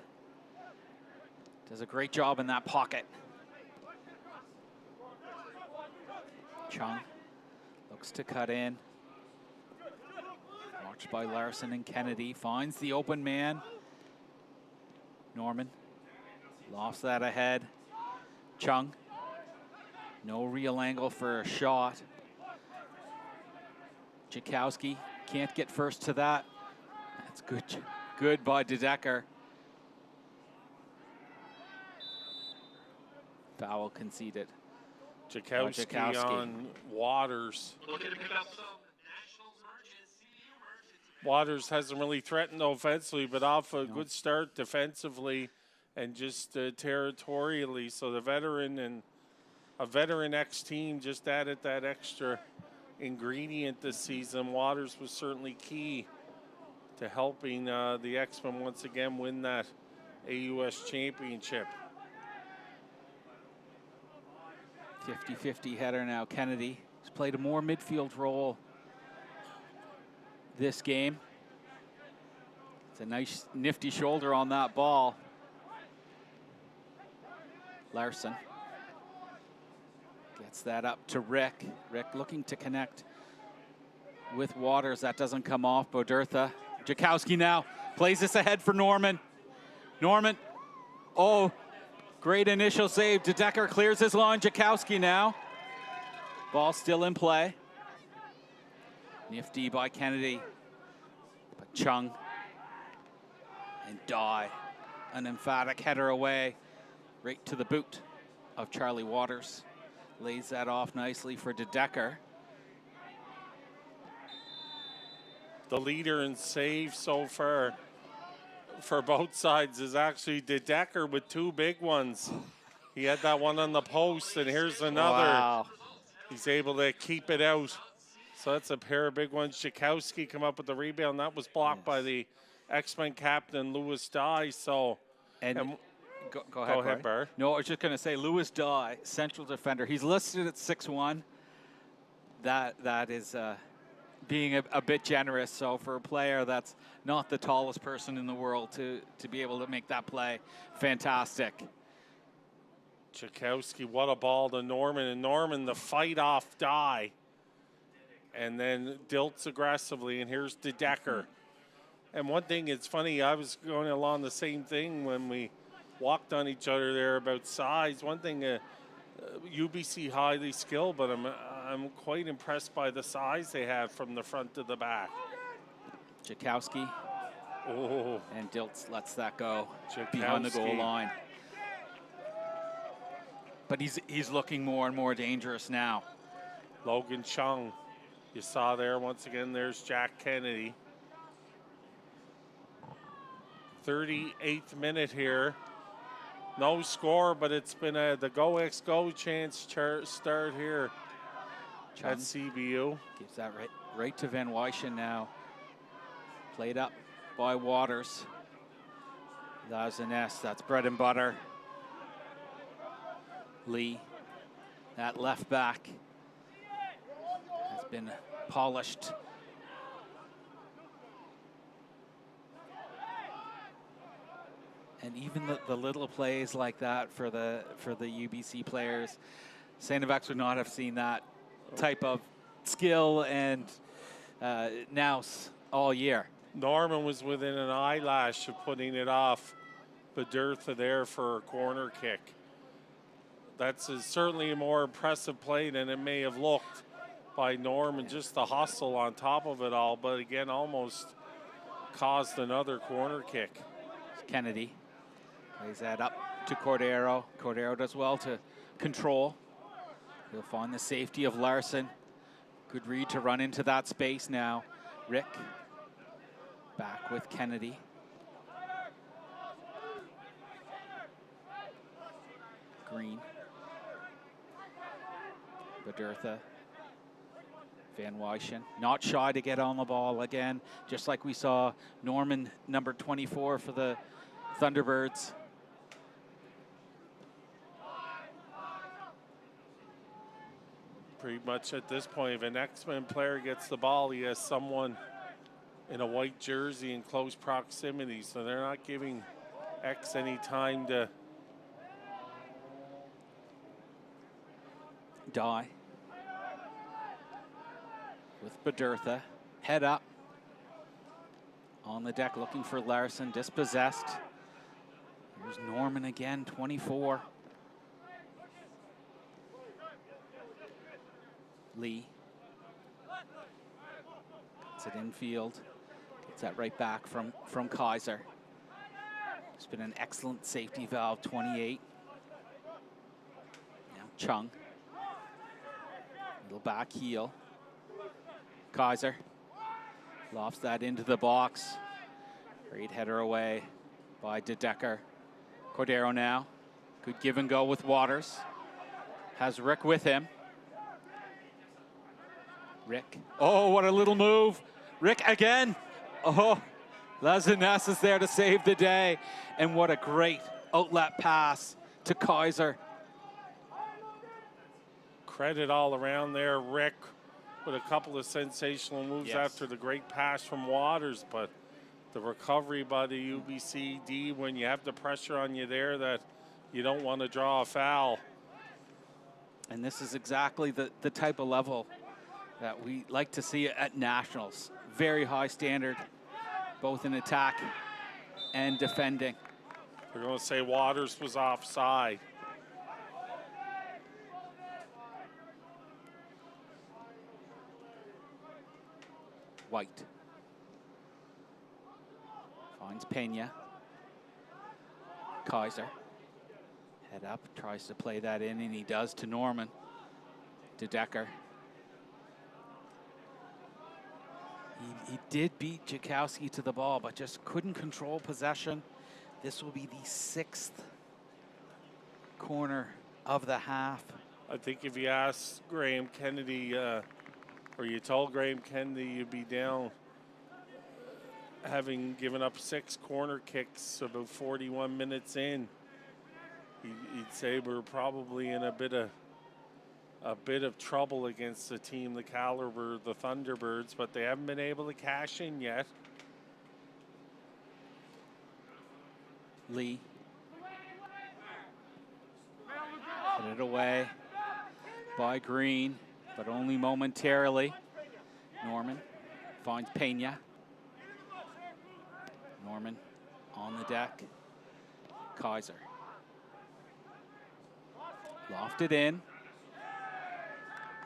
Does a great job in that pocket. Chung looks to cut in. Watched by Larson and Kennedy. Finds the open man. Norman lofts that ahead. Chung. No real angle for a shot. Jakowski can't get first to that. That's good. Good by De Decker. Foul conceded. Jakowski on Waters. Looking to pick up some Nationals merch. Waters hasn't really threatened offensively, but off a good start defensively and just territorially. So the veteran and a veteran X team just added that extra ingredient this season. Waters was certainly key to helping the X-Men once again win that AUS championship. 50-50 header now. Kennedy has played a more midfield role this game. It's a nice, nifty shoulder on that ball. Larson gets that up to Rick. Rick looking to connect with Waters. That doesn't come off. Bodertha. Jakowski now plays this ahead for Norman. Norman, oh, great initial save. De Decker clears his line. Jakowski now. Ball still in play. Nifty by Kennedy. But Chung and Dye. An emphatic header away right to the boot of Charlie Waters. Lays that off nicely for De Decker. The leader in saves so far for both sides is actually De Decker with 2 big ones. He had that one on the post, and here's another. Wow. He's able to keep it out. So that's a pair of big ones. Jakowski come up with the rebound. That was blocked by the X-Men captain, Lewis Dye. So, Go ahead, Bar. No, I was just going to say, Lewis Dye, central defender. He's listed at 6'1". That is being a bit generous. So for a player that's not the tallest person in the world to be able to make that play, fantastic. Jakowski, what a ball to Norman. And Norman, the fight off Dye. And then Dilts aggressively. And here's De Decker. And one thing, it's funny, I was going along the same thing when we walked on each other there about size. One thing, UBC highly skilled, but I'm quite impressed by the size they have from the front to the back. Jakowski. Oh. And Dilts lets that go Jakowski. Behind the goal line. But he's looking more and more dangerous now. Logan Chung, you saw there once again. There's Jack Kennedy. 38th minute here. No score, but it's been the Go X Go chance start here Chung at CBU. Gives that right to Van Wyschen now. Played up by Waters. That's an S. That's bread and butter. Lee, that left back, has been polished. And even the little plays like that for the UBC players, Saint-Evex would not have seen that type of skill and nous all year. Norman was within an eyelash of putting it off Bodertha there for a corner kick. That's certainly a more impressive play than it may have looked by Norman. Just the hustle on top of it all, but again, almost caused another corner kick. Kennedy plays that up to Cordero. Cordero does well to control. He'll find the safety of Larson. Good read to run into that space now. Rick back with Kennedy. Green. Bodertha. Van Wyschen, not shy to get on the ball again, just like we saw Norman, number 24 for the Thunderbirds. Pretty much at this point, if an X-Men player gets the ball, he has someone in a white jersey in close proximity, so they're not giving X any time to Die with Bodertha, head up on the deck looking for Larson, dispossessed. Here's Norman again, 24. Lee gets it infield, gets that right back from Kaiser. It's been an excellent safety valve, 28. Now Chung. Little back heel. Kaiser lofts that into the box. Great header away by De Decker. Cordero now. Good give and go with Waters. Has Rick with him. Rick. Oh, what a little move. Rick again. Oh, Lazanas is there to save the day. And what a great outlet pass to Kaiser. Credit all around there, Rick, with a couple of sensational moves Yes. after the great pass from Waters, but the recovery by the UBC D when you have the pressure on you there that you don't want to draw a foul. And this is exactly the type of level that we like to see at nationals. Very high standard, both in attack and defending. They're going to say Waters was offside. White. Finds Pena. Kaiser. Head up, tries to play that in, and he does to Norman. To Decker. He did beat Jakowski to the ball, but just couldn't control possession. This will be the 6th corner of the half. I think if you asked Graham Kennedy, or you told Graham Kennedy you'd be down, having given up 6 corner kicks about 41 minutes in, he'd say we're probably in a bit of trouble against the team the caliber of the Thunderbirds, but they haven't been able to cash in yet. Lee. Put it away by Green, but only momentarily. Norman finds Pena. Norman on the deck. Kaiser. Lofted in.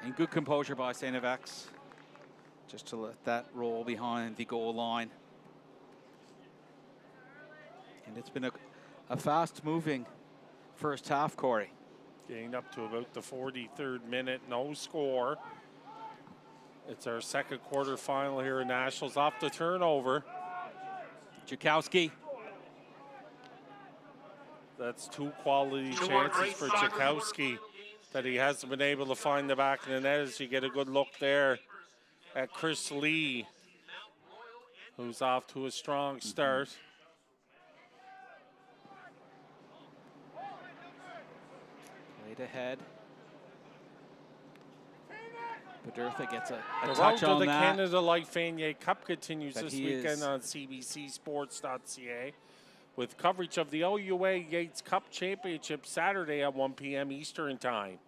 And good composure by St. FX, just to let that roll behind the goal line. And it's been a fast-moving first half, Corey. Getting up to about the 43rd minute, no score. It's our second quarter final here in Nationals off the turnover. Jakowski. That's 2 quality chances for Jakowski that he hasn't been able to find the back of the net, as you get a good look there at Chris Lee, who's off to a strong start. Played ahead. Bedurtha gets a The touch road on to the that. Canada Life Vanier Cup continues But this he weekend is- on cbcsports.ca with coverage of the OUA Yates Cup Championship Saturday at 1 p.m. Eastern Time.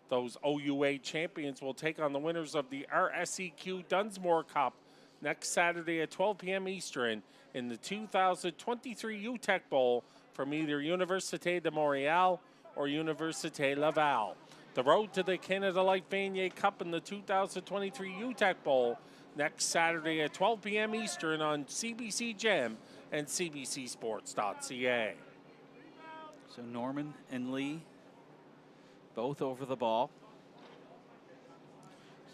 Those OUA champions will take on the winners of the RSEQ Dunsmore Cup next Saturday at 12 p.m. Eastern in the 2023 UTEC Bowl from either Université de Montréal or Université Laval. The road to the Canada Life Vanier Cup in the 2023 UTEC Bowl next Saturday at 12 p.m. Eastern on CBC Gem and cbcsports.ca. So Norman and Lee both over the ball.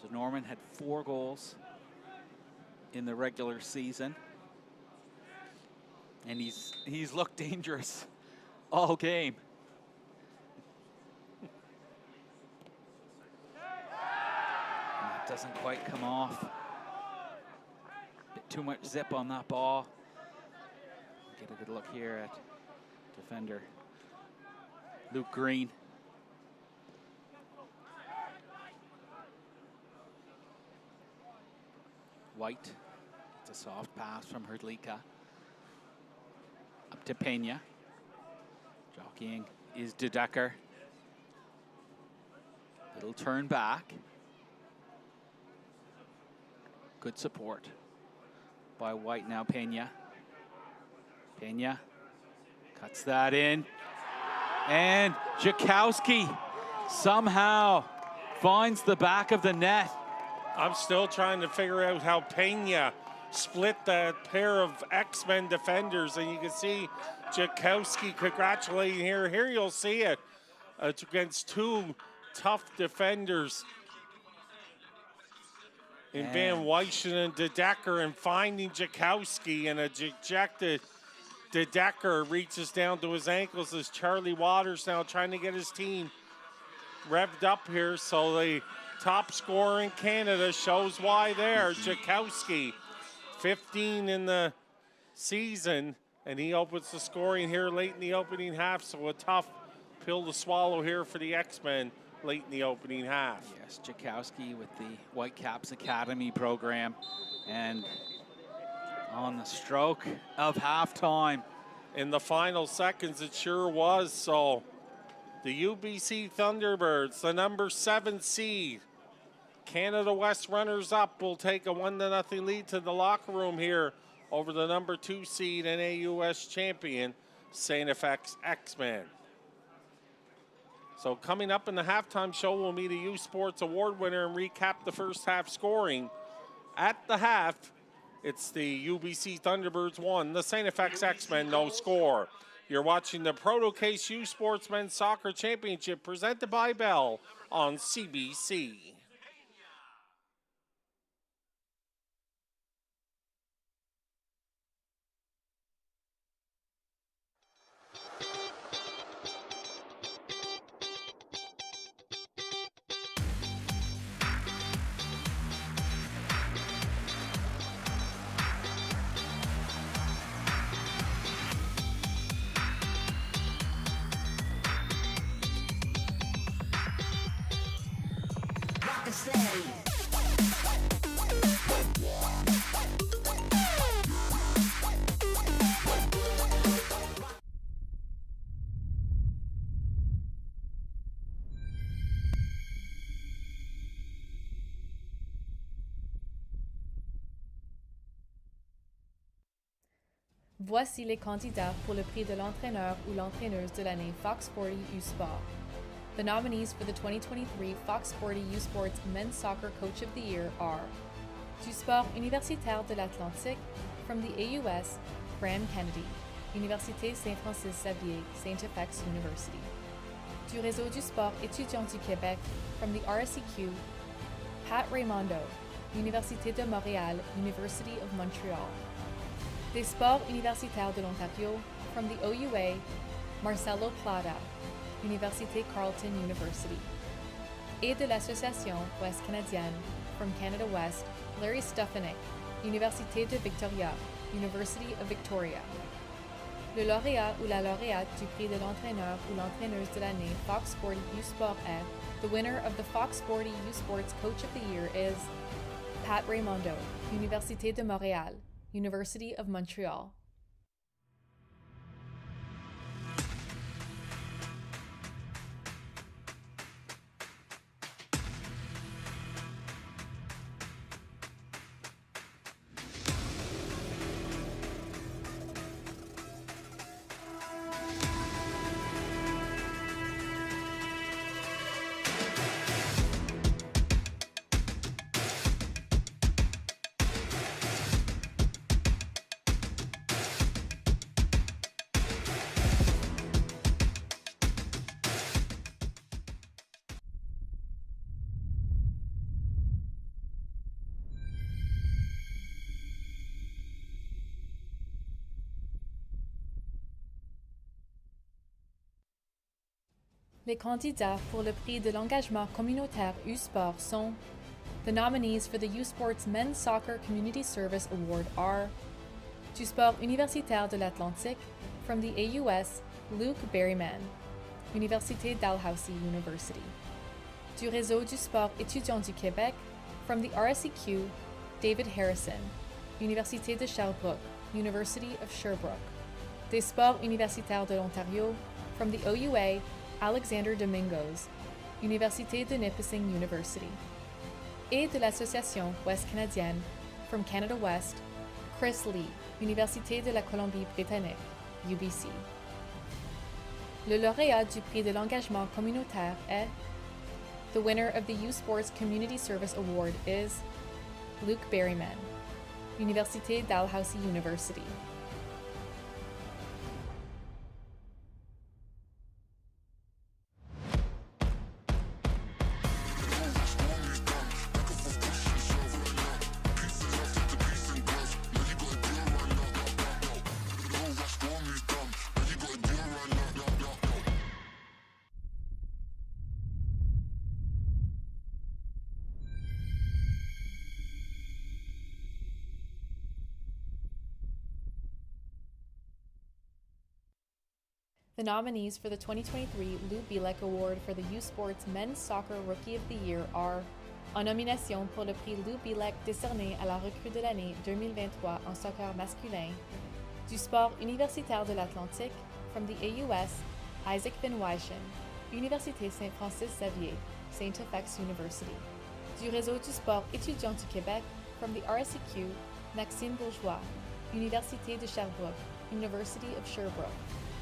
So Norman had 4 goals in the regular season. And he's looked dangerous all game. And that doesn't quite come off. Bit too much zip on that ball. Get a good look here at defender Luke Green. White. It's a soft pass from Hrdlicka. Up to Pena. Jockeying is De Decker. Little turn back. Good support by White. Now Pena. Pena cuts that in. And Jakowski somehow finds the back of the net. I'm still trying to figure out how Pena split that pair of X-Men defenders, and you can see Jakowski congratulating here. Here you'll see it. It's against 2 tough defenders in Van Wyschen and De Decker, and finding Jakowski, and a dejected De Decker reaches down to his ankles as Charlie Waters now trying to get his team revved up here, so the top scorer in Canada shows why there. Jakowski, 15 in the season, and he opens the scoring here late in the opening half, so a tough pill to swallow here for the X-Men late in the opening half. Yes, Jakowski with the Whitecaps Academy program, and on the stroke of halftime. In the final seconds, it sure was. So the UBC Thunderbirds, the number 7 seed, Canada West runners-up, will take a 1-0 lead to the locker room here over the number 2 seed and AUS champion, St. FX X-Men. So coming up in the halftime show, we'll meet a U Sports Award winner and recap the first half scoring. At the half, it's the UBC Thunderbirds 1, the St. FX X-Men no score. You're watching the Proto Case U Sports Men's Soccer Championship presented by Bell on CBC. Voici les candidats pour le prix de l'entraîneur ou l'entraîneuse de l'année Fox 40 U Sport. The nominees for the 2023 Fox 40 U Sports Men's Soccer Coach of the Year are du Sport Universitaire de l'Atlantique, from the AUS, Graham Kennedy, Université Saint-Francis-Xavier, St. FX University. Du Réseau du Sport étudiant du Québec, from the RSEQ, Pat Raimondo, Université de Montréal, University of Montreal. Des Sports Universitaires de l'Ontario, from the OUA, Marcelo Plata, Université Carleton University. Et de l'Association Ouest Canadienne, from Canada West, Larry Stefanik, Université de Victoria, University of Victoria. Le lauréat ou la lauréate du prix de l'entraîneur ou l'entraîneuse de l'année Fox 40 U Sport est, the winner of the Fox 40 U Sports Coach of the Year is Pat Raimondo, Université de Montréal, University of Montreal. Les candidats pour le prix de l'engagement communautaire U-Sport sont the nominees for the U-Sports Men's Soccer Community Service Award are du Sport Universitaire de l'Atlantique, from the AUS, Luke Berryman, Université Dalhousie University. Du Réseau du Sport étudiant du Québec, from the RSEQ, David Harrison, Université de Sherbrooke, University of Sherbrooke. Des Sports Universitaires de l'Ontario, from the OUA, Alexander Domingos, Université de Nipissing University. Et de l'Association Ouest Canadienne, from Canada West, Chris Lee, Université de la Colombie-Britannique, UBC. Le lauréat du prix de l'engagement communautaire est, the winner of the U Sports Community Service Award is Luke Berryman, Université Dalhousie University. The nominees for the 2023 Lou Bielek Award for the U Sports Men's Soccer Rookie of the Year are en nomination pour le prix Lou Bielek décerné à la recrue de l'année 2023 en soccer masculin, du sport universitaire de l'Atlantique, from the AUS, Isaac Van Wyschen, Université Saint-Francis Xavier, St. FX University. Du réseau du sport étudiant du Québec, from the RSEQ, Maxime Bourgeois, Université de Sherbrooke, University of Sherbrooke.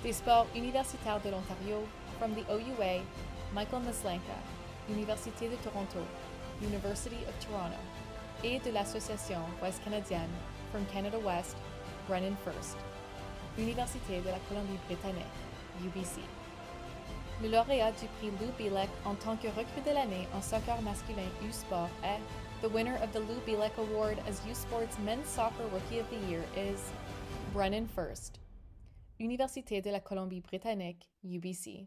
Des sports universitaires de l'Ontario, from the OUA, Michael Maslanka, Université de Toronto, University of Toronto. Et de l'Association Ouest Canadienne, from Canada West, Brennan First, Université de la Colombie-Britannique, UBC. Le lauréat du prix Lou Bielek en tant que recrue de l'année en soccer masculin U-Sport est the winner of the Lou Bielek Award as U-Sport's Men's Soccer Rookie of the Year is Brennan First, Université de la Colombie-Britannique, UBC.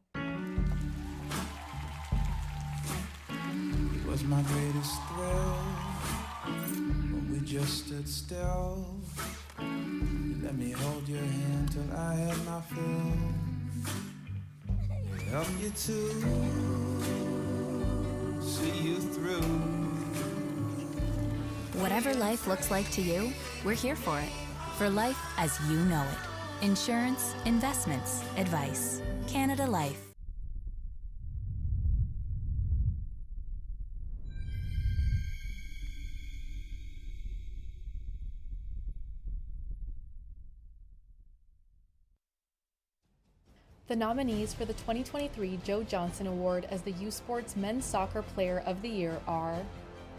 It was my greatest thrill when we just stood still. You let me hold your hand till I had my fill. Help you to see you through. Whatever life looks like to you, we're here for it. For life as you know it. Insurance, investments, advice. Canada Life. The nominees for the 2023 Joe Johnson Award as the U Sports Men's Soccer Player of the Year are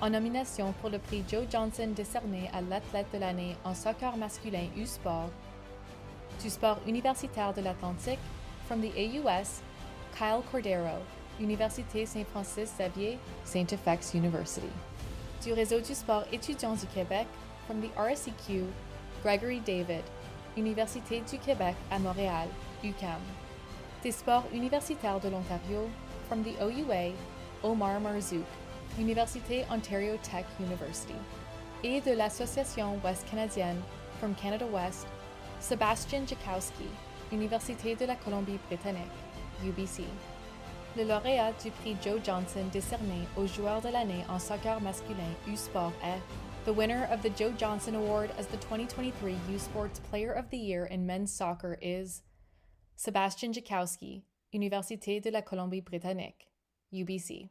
en nomination pour le prix Joe Johnson décerné à l'athlète de l'année en soccer masculin U-Sport, du sport universitaire de l'Atlantique, from the AUS, Kyle Cordero, Université Saint-Francis Xavier, St. FX University. Du réseau du sport étudiant du Québec, from the RSEQ, Gregory David, Université du Québec à Montréal, UQAM. Des sports universitaires de l'Ontario, from the OUA, Omar Marzouk, Université Ontario Tech University. Et de l'Association Ouest Canadienne, from Canada West, Sebastian Jakowski, Université de la Colombie-Britannique, UBC. Le lauréat du prix Joe Johnson décerné au joueur de l'année en soccer masculin U-Sport est the winner of the Joe Johnson Award as the 2023 U-Sports Player of the Year in men's soccer is Sebastian Jakowski, Université de la Colombie-Britannique, UBC.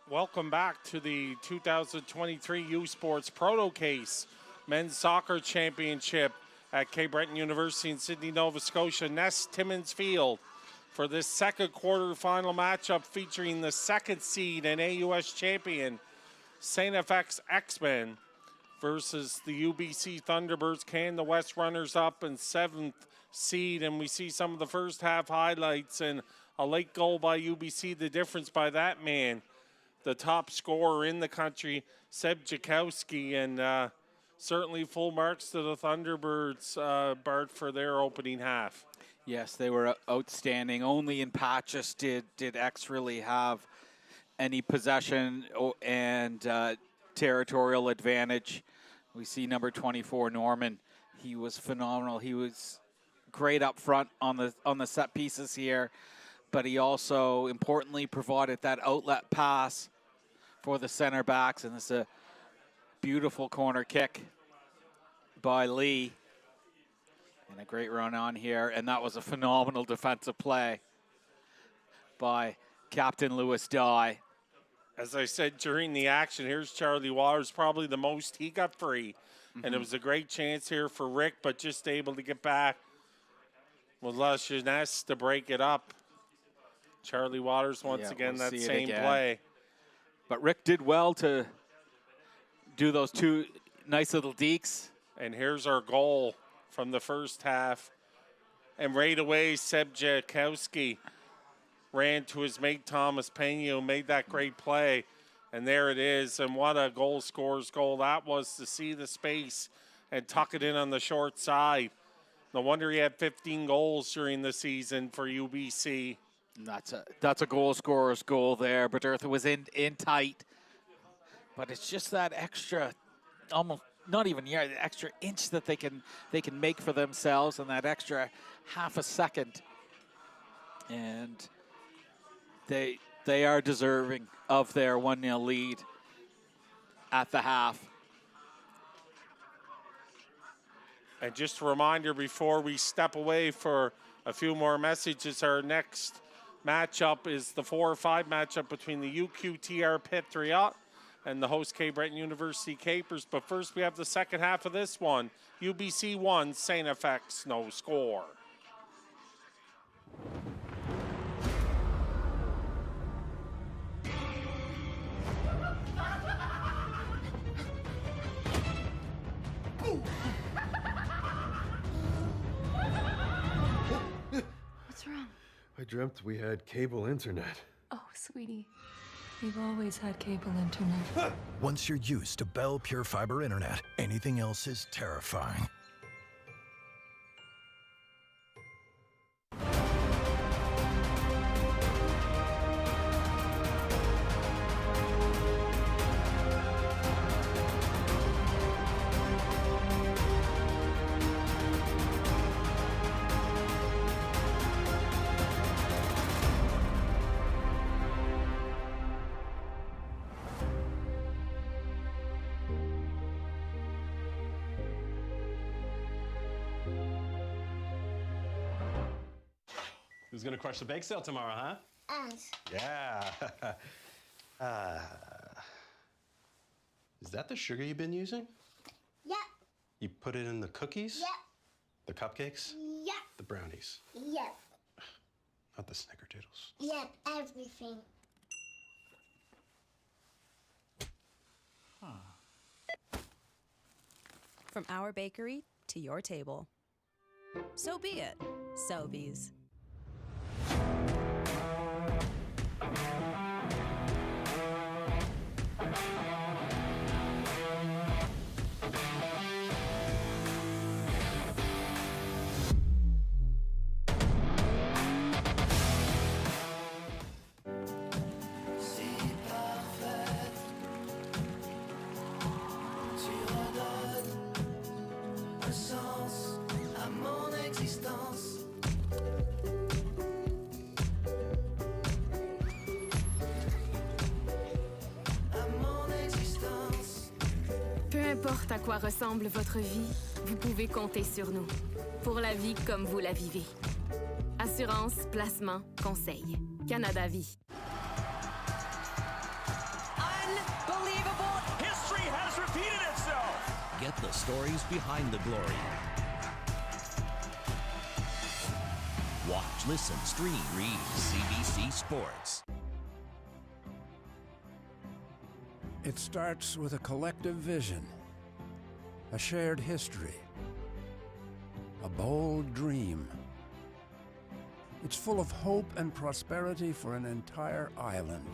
Welcome back to the 2023 U Sports Proto Case Men's Soccer Championship at Cape Breton University in Sydney, Nova Scotia, Nest Timmins Field, for this second quarterfinal matchup featuring the second seed and AUS champion St. FX X-Men versus the UBC Thunderbirds, Canada West runners-up and seventh seed. And we see some of the first half highlights and a late goal by UBC. The difference by that man, the top scorer in the country, Seb Jakowski, and certainly full marks to the Thunderbirds, Bart, for their opening half. Yes, they were outstanding. Only in patches did X really have any possession and territorial advantage. We see number 24, Norman. He was phenomenal. He was great up front on the set pieces here, but he also importantly provided that outlet pass for the center backs, and it's a beautiful corner kick by Lee. And a great run on here, and that was a phenomenal defensive play by Captain Lewis Dye. As I said during the action, here's Charlie Waters, probably the most he got free And it was a great chance here for Rick, but just able to get back with La Jeunesse to break it up. Charlie Waters once again, we'll that see it same again. play. But Rick did well to do those two nice little dekes. And here's our goal from the first half. And right away, Seb Jakowski ran to his mate Thomas Pena, made that great play. And there it is. And what a goal scorer's goal that was, to see the space and tuck it in on the short side. No wonder he had 15 goals during the season for UBC. That's a goal scorer's goal there. But Bertha was in tight. But it's just that extra, almost not even the extra inch that they can make for themselves, and that extra half a second. And they are deserving of their 1-0 lead at the half. And just a reminder before we step away for a few more messages, our next matchup is the 4 or 5 matchup between the UQTR Patriot and the host Cape Breton University Capers. But first we have the second half of this one. UBC 1, St. FX, no score. What's wrong? I dreamt we had cable internet. Oh, sweetie. We've always had cable internet. Once you're used to Bell Pure Fiber Internet, anything else is terrifying. Who's gonna crush the bake sale tomorrow, huh? Us. Yeah. Is that the sugar you've been using? Yep. You put it in the cookies? Yep. The cupcakes? Yep. The brownies? Yep. Not the snickerdoodles. Yep. Everything. From our bakery to your table. So be it, Sobeys. Peu importe à quoi ressemble votre vie, vous pouvez compter sur nous. Pour la vie comme vous la vivez. Assurance, placement, conseil. Canada Vie. Unbelievable! History has repeated itself! Get the stories behind the glory. Watch, listen, stream, read CBC Sports. It starts with a collective vision, a shared history, a bold dream. It's full of hope and prosperity for an entire island.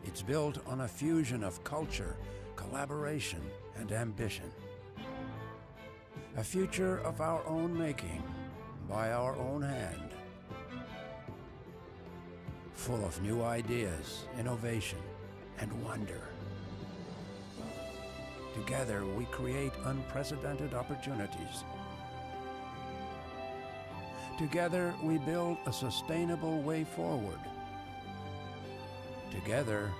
It's built on a fusion of culture, collaboration, and ambition. A future of our own making, by our own hand. Full of new ideas, innovation, and wonder. Together, we create unprecedented opportunities. Together, we build a sustainable way forward. Together,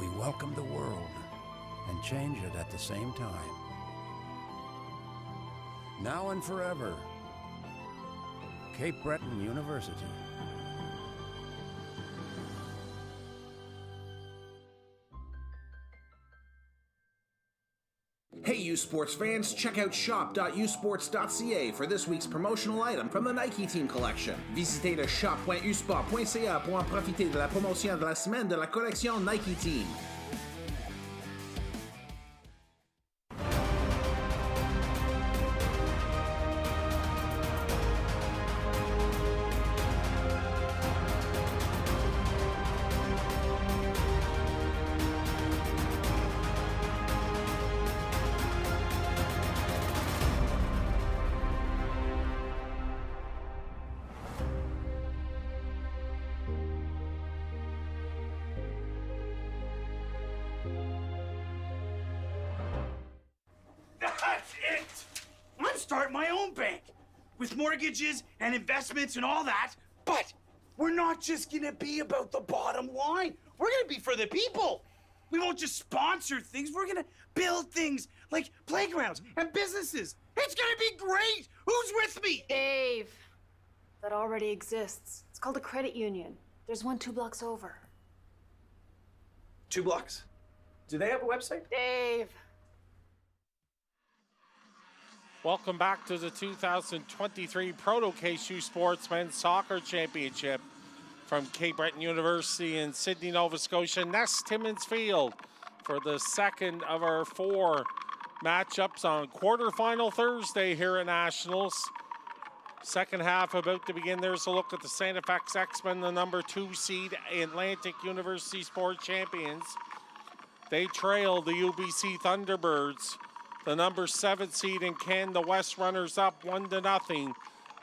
we welcome the world and change it at the same time. Now and forever, Cape Breton University. Hey U Sports fans, check out shop.usports.ca for this week's promotional item from the Nike Team Collection. Visitez le shop.usport.ca pour en profiter de la promotion de la semaine de la collection Nike Team. That's it! I'm starting my own bank with mortgages and investments and all that. But we're not just gonna be about the bottom line. We're gonna be for the people. We won't just sponsor things. We're gonna build things like playgrounds and businesses. It's gonna be great. Who's with me? Dave, that already exists. It's called a credit union. There's one 2 blocks over. 2 blocks? Do they have a website? Dave. Welcome back to the 2023 Proto KSU Sports Men's Soccer Championship from Cape Breton University in Sydney, Nova Scotia. Nest Timmins Field for the second of our 4 matchups on quarterfinal Thursday here at Nationals. Second half about to begin. There's a look at the Santa Fe X-Men, the number 2 seed Atlantic University Sport Champions. They trail the UBC Thunderbirds, the number 7 seed in Canada West, runners up 1-0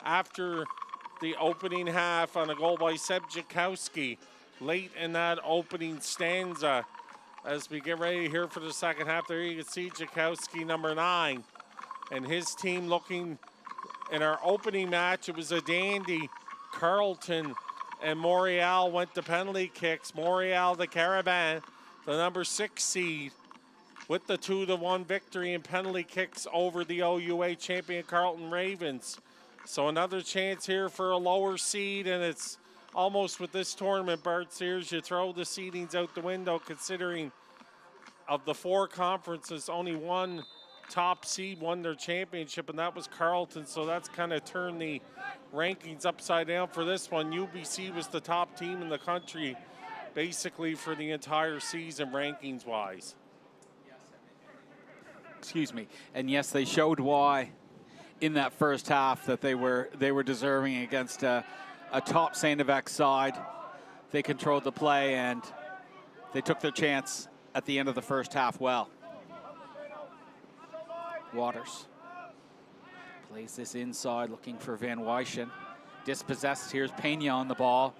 after the opening half on a goal by Seb Jakowski late in that opening stanza. As we get ready here for the second half, there you can see Jakowski, number 9, and his team looking. In our opening match, it was a dandy. Carleton and Montreal went to penalty kicks. Montreal, the Caravan, the number 6 seed, with the 2-1 victory in penalty kicks over the OUA champion Carleton Ravens. So another chance here for a lower seed, and it's almost with this tournament, Bart Sears, you throw the seedings out the window, considering of the 4 conferences, only one top seed won their championship, and that was Carleton. So that's kind of turned the rankings upside down for this one. UBC was the top team in the country basically for the entire season rankings-wise. Excuse me. And yes, they showed why in that first half that they were deserving against a top St. Vex side. They controlled the play and they took their chance at the end of the first half well. Waters plays this inside, looking for Van Wyschen. Dispossessed. Here's Pena on the ball,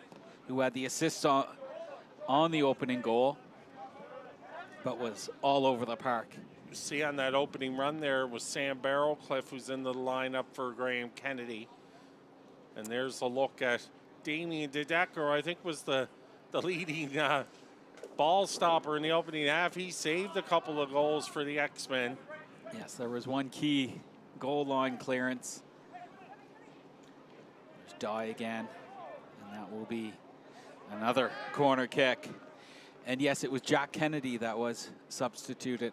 who had the assist on the opening goal, but was all over the park. You see on that opening run there was Sam Barrowcliff, who's in the lineup for Graham Kennedy. And there's a look at Damien DeDecker, I think was the leading ball stopper in the opening half. He saved a couple of goals for the X-Men. Yes, there was one key goal line clearance. There's Dye again, and that will be another corner kick. And yes, it was Jack Kennedy that was substituted.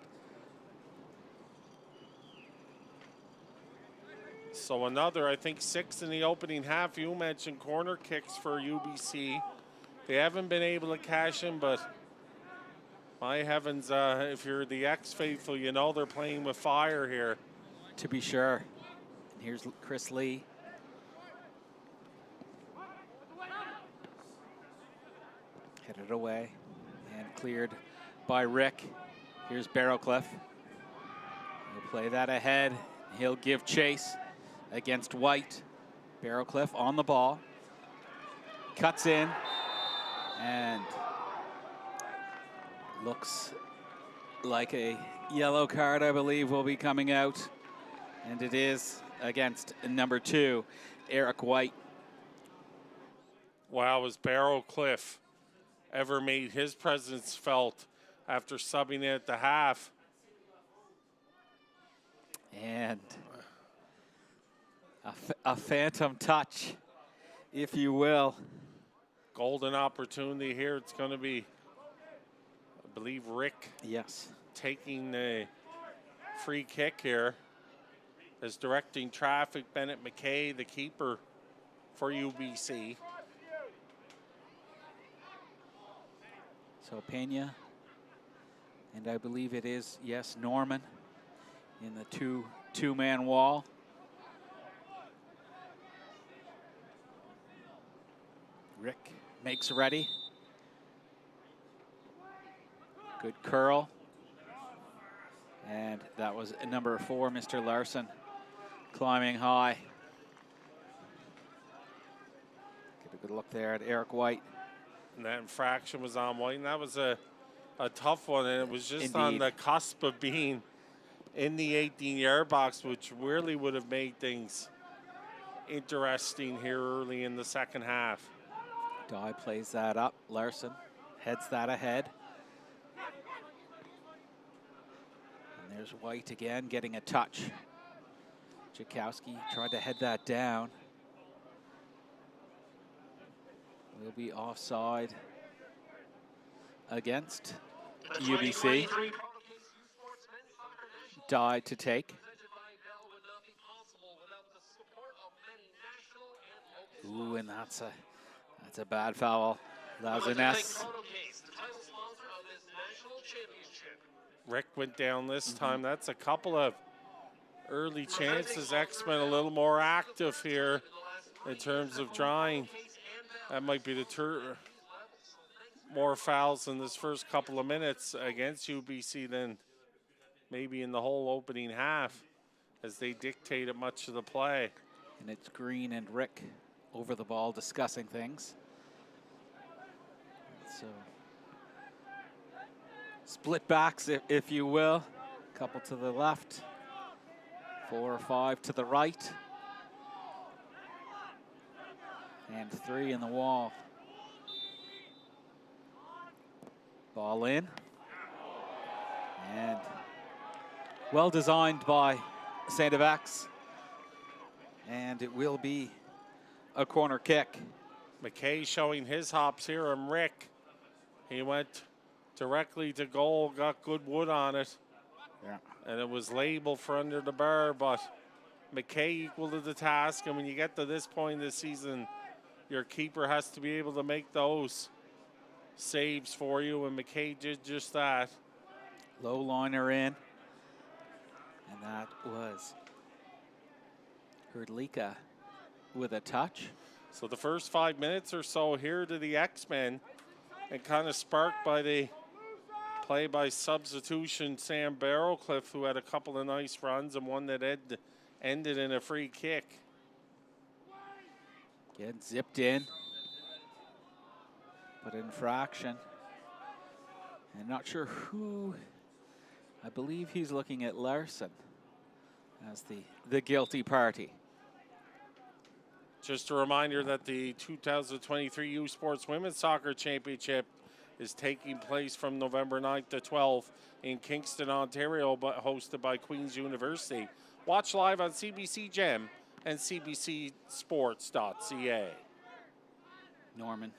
So another, I think, 6 in the opening half. You mentioned corner kicks for UBC. They haven't been able to cash in, but my heavens, if you're the X-Faithful, you know they're playing with fire here. To be sure. And here's Chris Lee. Headed away and cleared by Rick. Here's Barrowcliff. He'll play that ahead. He'll give chase against White. Barrowcliff on the ball. Cuts in and looks like a yellow card, I believe, will be coming out. And it is against number 2, Eric White. Wow, has Barrowcliff ever made his presence felt after subbing in at the half? And a phantom touch, if you will. Golden opportunity here. It's going to be, I believe, Rick. Yes. Taking the free kick here. As directing traffic, Bennett McKay, the keeper for UBC. So Pena, and I believe it is, yes, Norman in the two-man wall. Rick makes ready. Good curl. And that was number 4, Mr. Larson, climbing high. Get a good look there at Eric White. And that infraction was on White, and that was a tough one, and it was just Indeed. on the cusp of being in the 18-yard box, which really would have made things interesting here early in the second half. Dye plays that up. Larson heads that ahead. And there's White again getting a touch. Jakowski tried to head that down. Will be offside against UBC. Dye to take. Ooh, and that's a bad foul. Lazanes. Rick went down this time. That's a couple of early chances. X-Men a little more active here in terms of drawing. That might be the more fouls in this first couple of minutes against UBC than maybe in the whole opening half, as they dictated much of the play. And it's Green and Rick over the ball discussing things. So split backs, if you will. Couple to the left, 4 or 5 to the right. And 3 in the wall. Ball in. And well designed by Saint-Evax. And it will be a corner kick. McKay showing his hops here, and Rick, he went directly to goal, got good wood on it. Yeah. And it was labeled for under the bar, but McKay equal to the task. And when you get to this point this season, your keeper has to be able to make those saves for you, and McKay did just that. Low liner in. And that was Hrdlicka with a touch. So the first 5 minutes or so here to the X-Men, and kind of sparked by the play by substitution Sam Barrowcliff, who had a couple of nice runs and one that ended in a free kick. Get zipped in. But infraction. And not sure who. I believe he's looking at Larson as the guilty party. Just a reminder that the 2023 U Sports Women's Soccer Championship is taking place from November 9th to 12th in Kingston, Ontario, but hosted by Queen's University. Watch live on CBC Gem and cbcsports.ca. Norman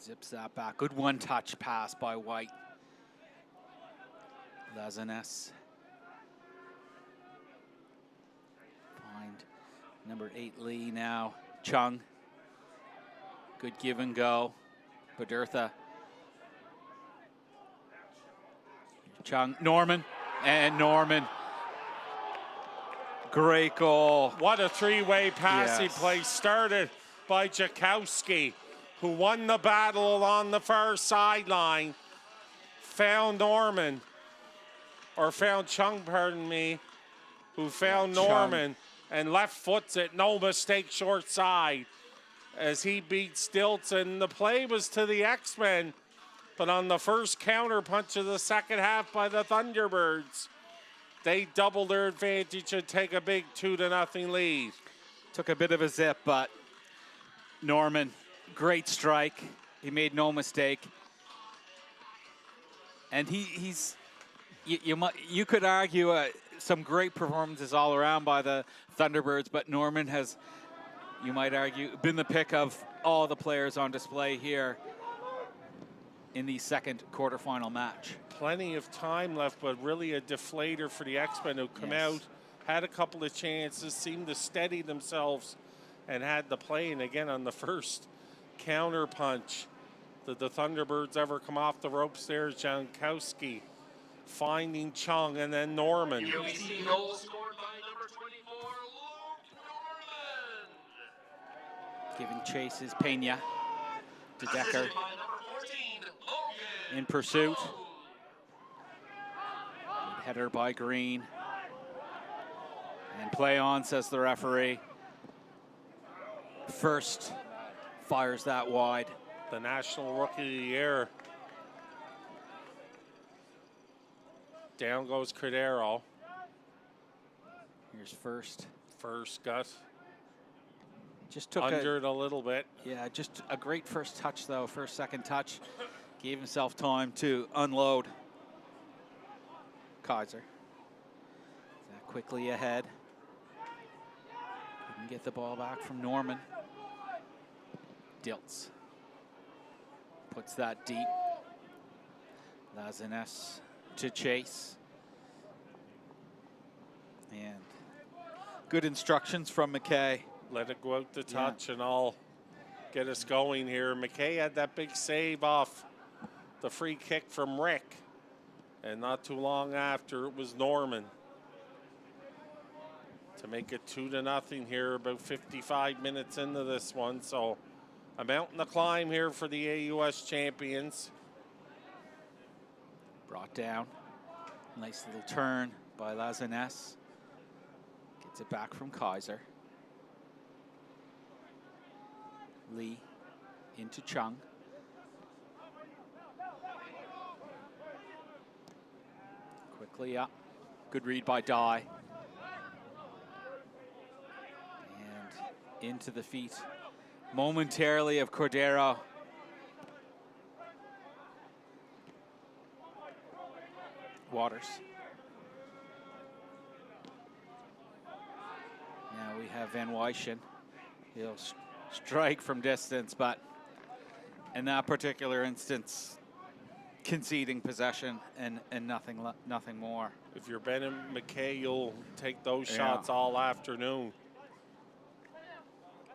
zips that back. Good one-touch pass by White. Lazanes. Find number 8 Lee now. Chung. Good give and go. Badertha. Chung. Norman. And Norman. Great goal. What a three-way passing Yes. play, started by Jakowski, who won the battle along the far sideline, found Norman, or found Chung, pardon me, who found Norman and left foots it, no mistake, short side, as he beat Stilton. The play was to the X-Men, but on the first counter punch of the second half by the Thunderbirds, they double their advantage and take a big 2-0 lead. Took a bit of a zip, but Norman, great strike. He made no mistake. And you could argue some great performances all around by the Thunderbirds, but Norman has, you might argue, been the pick of all the players on display here. in the second quarterfinal match. Plenty of time left, but really a deflator for the X-Men who come Yes. out, had a couple of chances, seemed to steady themselves, and had the play. And again, on the first counter punch, did the Thunderbirds ever come off the ropes there? Jankowski finding Chung and then Norman. UBC goal scored by number 24, Luke Norman. Giving chase is Pena to Decker. Assisted by number 14, Logan. In pursuit. Good header by Green. And play on, says the referee. First fires that wide. The National Rookie of the Year. Down goes Cordero. Here's first. First got just took under it a little bit. Yeah, just a great first touch though. First, second touch. Gave himself time to unload. Kaiser. That quickly ahead. Couldn't get the ball back from Norman. Diltz. Puts that deep. Laziness to chase. And good instructions from McKay. Let it go out the touch and all get us going here. McKay had that big save off the free kick from Rick. And not too long after, it was Norman to make it 2-0 here, about 55 minutes into this one. So a mountain to climb here for the AUS champions. Brought down. Nice little turn by Laziness. Gets it back from Kaiser. Lee into Chung. Quickly up. Good read by Dye. And into the feet momentarily of Cordero. Waters. Now we have Van Wyschen. He'll strike from distance, but in that particular instance, conceding possession and nothing more. If you're Ben and McKay, you'll take those shots all afternoon.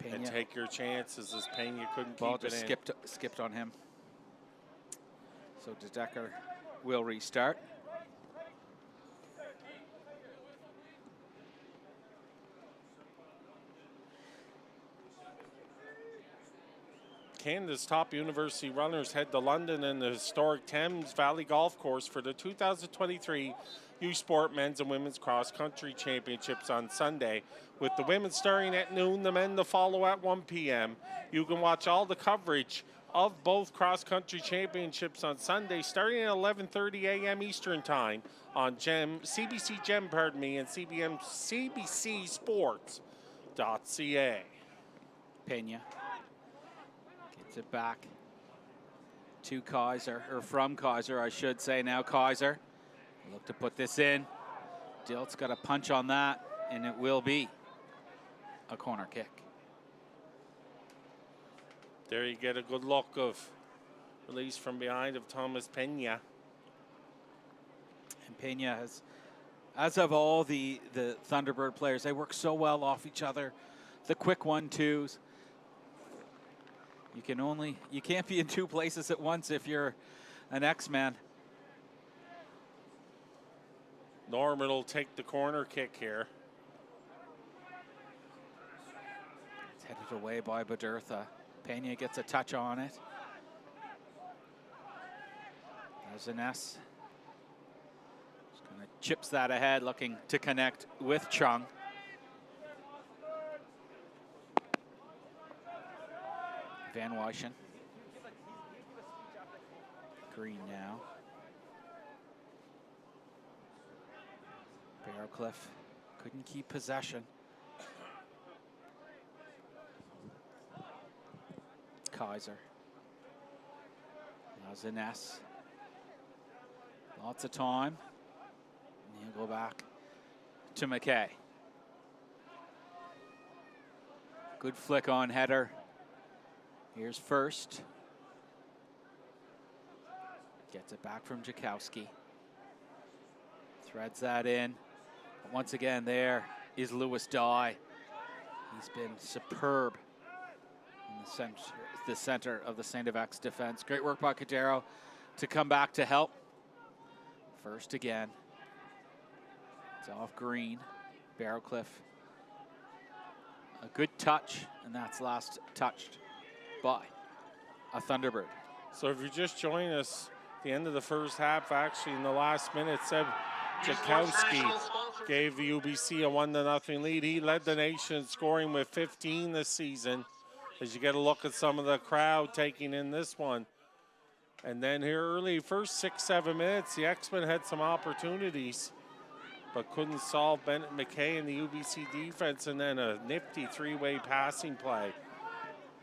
Pena. And take your chances, as Pena couldn't Ball keep it just in. skipped on him. So De Decker will restart. Canada's top university runners head to London and the historic Thames Valley Golf Course for the 2023 U Sport Men's and Women's Cross Country Championships on Sunday. With the women starting at noon, the men to follow at 1 p.m. You can watch all the coverage of both cross country championships on Sunday starting at 11:30 a.m. Eastern Time on CBC Gem, and CBCSports.ca. Pena gets it back to Kaiser, or from Kaiser, I should say now. Kaiser look to put this in. Dilt's got a punch on that, and it will be a corner kick. There you get a good look of release from behind of Thomas Pena. And Pena has, as of all the Thunderbird players, they work so well off each other. The quick 1-2s. You can't be in two places at once if you're an X-Man. Norman will take the corner kick here. It's headed away by Badertha. Pena gets a touch on it. There's an S. Just kind of chips that ahead, looking to connect with Chung. Van Wyschen. Green now. Barrowcliff couldn't keep possession. Kaiser. Now Zanes. Lots of time. And he'll go back to McKay. Good flick on header. Here's first. Gets it back from Jakowski. Threads that in. But once again, there is Lewis Dye. He's been superb in the center of the St. FX defense. Great work by Cordero to come back to help. First again. It's off Green. Barrowcliff. A good touch, and that's last touched by a Thunderbird. So if you're just joining us, the end of the first half, actually in the last minute, Seb Jakowski gave the UBC a 1-0 lead. He led the nation in scoring with 15 this season. As you get a look at some of the crowd taking in this one. And then here early, first 6-7 minutes, the X-Men had some opportunities, but couldn't solve Bennett McKay and the UBC defense. And then a nifty three-way passing play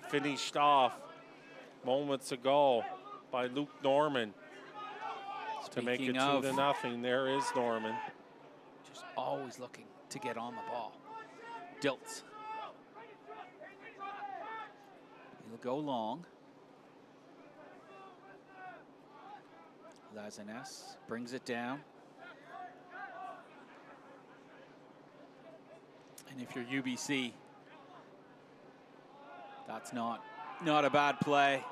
finished off moments ago by Luke Norman to make it 2-0. There is Norman. Just always looking to get on the ball. Dilts. He'll go long. Lazanes brings it down. And if you're UBC, that's not a bad play.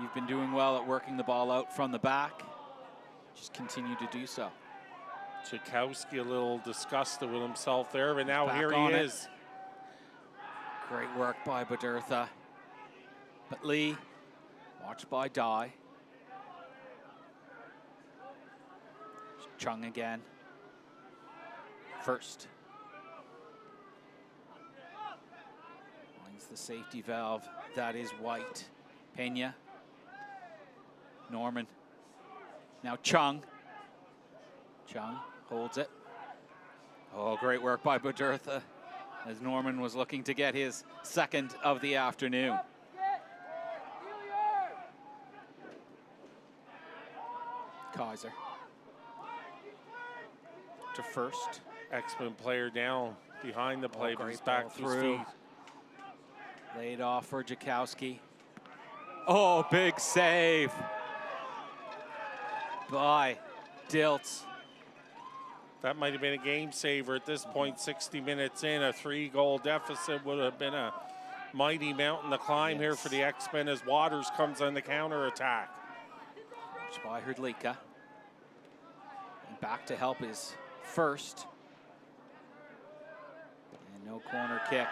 You've been doing well at working the ball out from the back. Just continue to do so. Jakowski a little disgusted with himself there, but now here he is. Great work by Badurtha. But Lee, watched by Dye. Chung again. First. Finds the safety valve. That is White. Pena. Norman. Now Chung. Chung holds it. Oh, great work by Badurtha as Norman was looking to get his second of the afternoon. Kaiser. To first. X-Men player down behind the play, but he's back through. Laid off for Jakowski. Oh, big save by Dilts. That might have been a game saver at this point. 60 minutes in, a 3-goal deficit would have been a mighty mountain to climb here for the X-Men as Waters comes on the counterattack. Watched by Hrdlicka. And back to help is first. And no corner kick.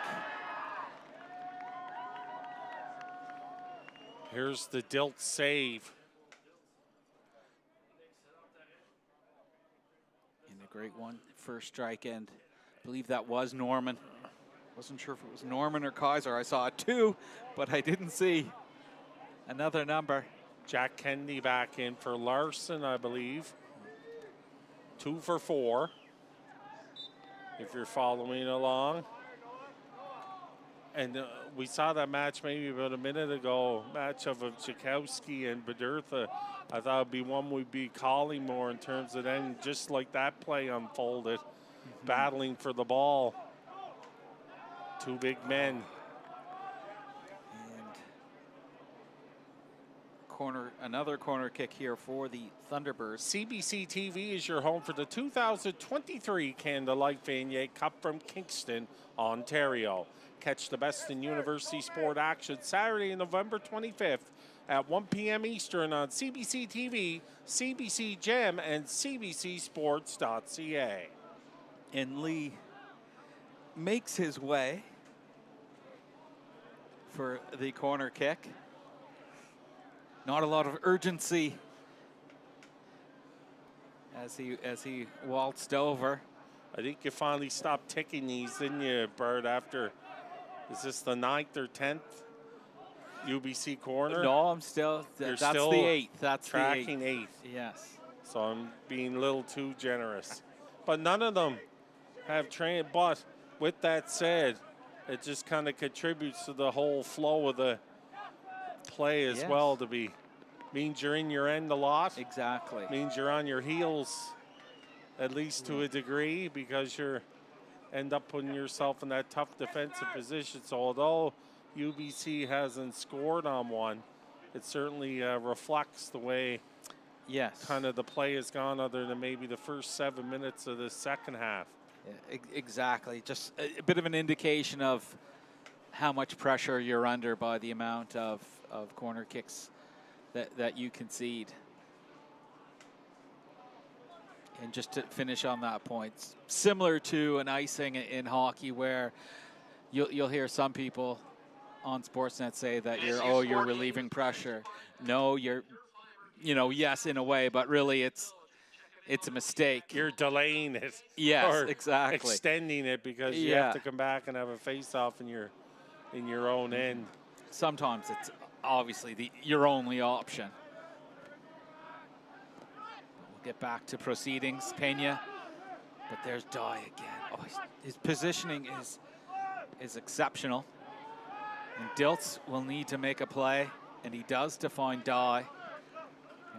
Here's the Dilt save. And a great one. First strike, and I believe that was Norman. Wasn't sure if it was Norman or Kaiser. I saw a 2, but I didn't see another number. Jack Kennedy back in for Larson, I believe. 2 for 4, if you're following along. And we saw that match maybe about a minute ago, match of Jakowski and Badurtha. I thought it'd be one we'd be calling more in terms of then just like that play unfolded, battling for the ball. 2 big men. And another corner kick here for the Thunderbirds. CBC TV is your home for the 2023 Canada Life Vanier Cup from Kingston, Ontario. Catch the best in university sport action Saturday, November 25th at 1 p.m. Eastern on CBC TV, CBC Gem, and CBCSports.ca. And Lee makes his way for the corner kick. Not a lot of urgency as he waltzed over. I think you finally stopped ticking these, didn't you, Bert, after, is this the 9th or 10th UBC corner? No, I'm still, that's still the 8th. That's tracking the 8th. Yes. So I'm being a little too generous. But none of them have trained. But with that said, it just kind of contributes to the whole flow of the play as well. To be means you're in your end a lot. Exactly. Means you're on your heels at least to a degree, because you're end up putting yourself in that tough defensive position. So although UBC hasn't scored on one, it certainly reflects the way kind of the play has gone, other than maybe the first 7 minutes of the second half. Yeah, exactly. Just a bit of an indication of how much pressure you're under by the amount of corner kicks that you concede. And just to finish on that point, similar to an icing in hockey, where you'll hear some people on Sportsnet say that you're relieving pressure. No, yes, in a way, but really it's a mistake. You're delaying it. Yes, or exactly. extending it because you have to come back and have a face-off in your own end. Sometimes it's obviously your only option. We'll get back to proceedings, Pena, but there's Dye again. Oh, his positioning is exceptional. And Diltz will need to make a play, and he does to find Dye.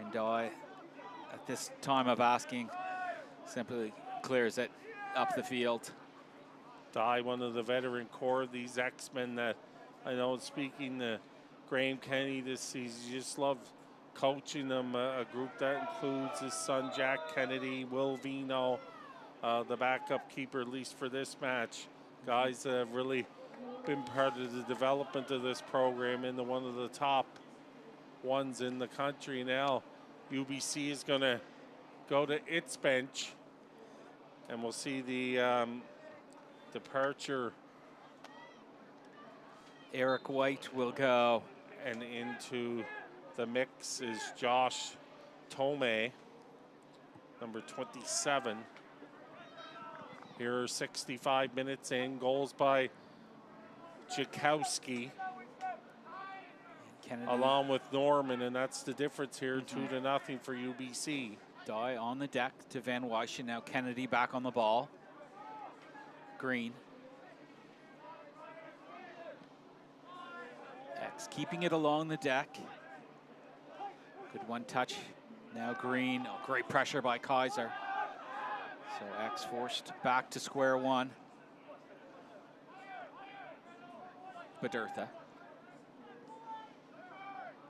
And Dye, at this time of asking, simply clears it up the field. Dye, one of the veteran core of these X-Men that I know, speaking to Graham Kennedy this season, just love coaching them. A group that includes his son, Jack Kennedy, Will Vino, the backup keeper, at least for this match. Guys that have really been part of the development of this program into one of the top ones in the country. Now UBC is going to go to its bench, and we'll see the departure. Eric White will go. And into the mix is Josh Tomei, number 27. Here are 65 minutes in. Goals by Jakowski along with Norman, and that's the difference here, 2-0 for UBC. Dye on the deck to Van Wyschen. Now Kennedy back on the ball. Green. X keeping it along the deck. Good one touch. Now Green. Oh, great pressure by Kaiser. So X forced back to square one. Badurtha.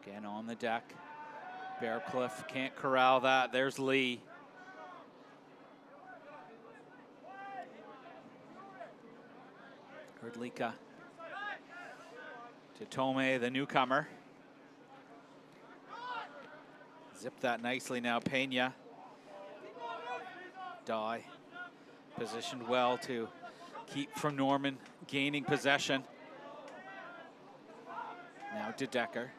Again on the deck. Bearcliff can't corral that. There's Lee. Hrdlicka to Tomei, the newcomer. Zip that nicely now, Pena. Dye positioned well to keep from Norman gaining possession. Now to Decker.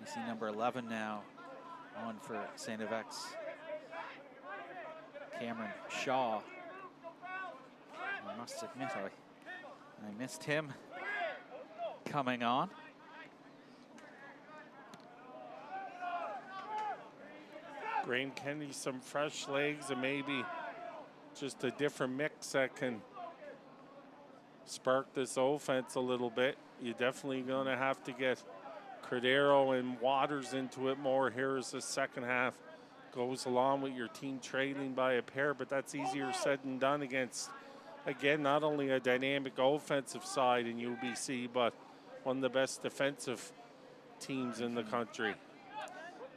You see number 11 now on for St. F.X. Cameron Shaw. I must admit, I missed him coming on. Graham Kennedy, some fresh legs, and maybe just a different mix that can spark this offense a little bit. You're definitely going to have to get Cordero and Waters into it more here as the second half goes along with your team trailing by a pair, but that's easier said than done against, again, not only a dynamic offensive side in UBC, but one of the best defensive teams in the country.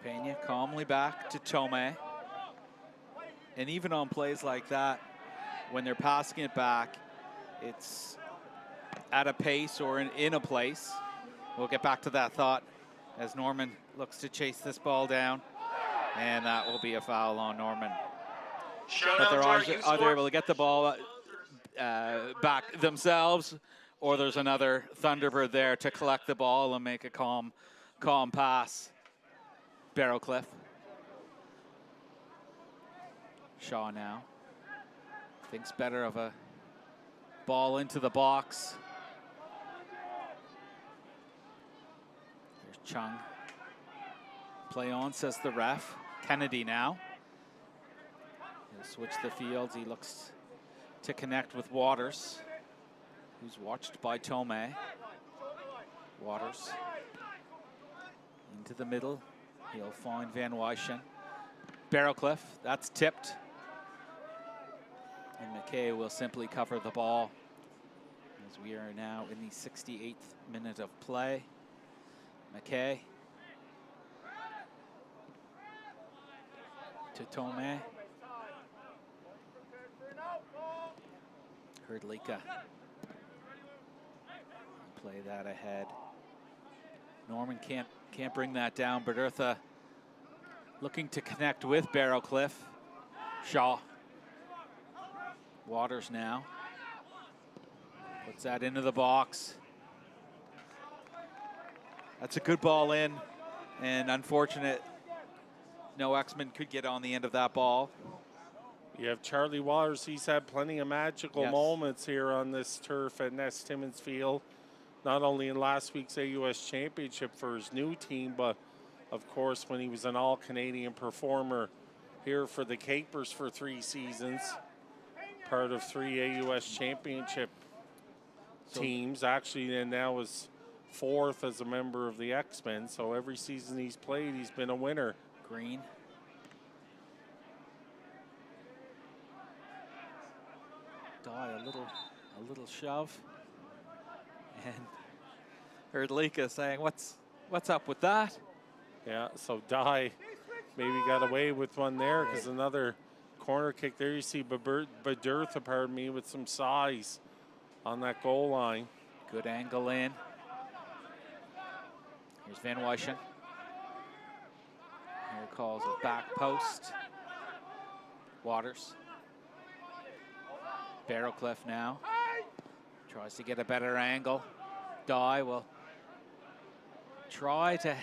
Pena calmly back to Tomei. And even on plays like that, when they're passing it back, it's at a pace or in a place. We'll get back to that thought as Norman looks to chase this ball down. And that will be a foul on Norman. But they're either able to get the ball back themselves, or there's another Thunderbird there to collect the ball and make a calm pass. Barrowcliff. Shaw now thinks better of a ball into the box. There's Chung. Play on, says the ref. Kennedy now. He'll switch the fields. He looks to connect with Waters, who's watched by Tomei. Waters into the middle. He'll find Van Wyschen. Barrowcliff, that's tipped. And McKay will simply cover the ball. as we are now in the 68th minute of play. McKay to Tome. Herdlika. Play that ahead. Norman can't bring that down. Bertha looking to connect with Barrowcliff. Shaw. Waters now. Puts that into the box. That's a good ball in, and unfortunate no X-Men could get on the end of that ball. You have Charlie Waters. He's had plenty of magical moments here on this turf at Nest Timmins Field. Not only in last week's AUS Championship for his new team, but of course when he was an all-Canadian performer here for the Capers for 3 seasons. Part of 3 AUS Championship teams, actually, and now is 4th as a member of the X-Men. So every season he's played, he's been a winner. Green. Dye a little shove. And Herdlika saying, what's up with that? Yeah, so Dye maybe got away with one there because another corner kick there. You see Badurtha, pardon me, with some size on that goal line. Good angle in. Here's Van Wyschen. Here calls it back post. Waters. Barrowcliff now. Tries to get a better angle. Dye will try to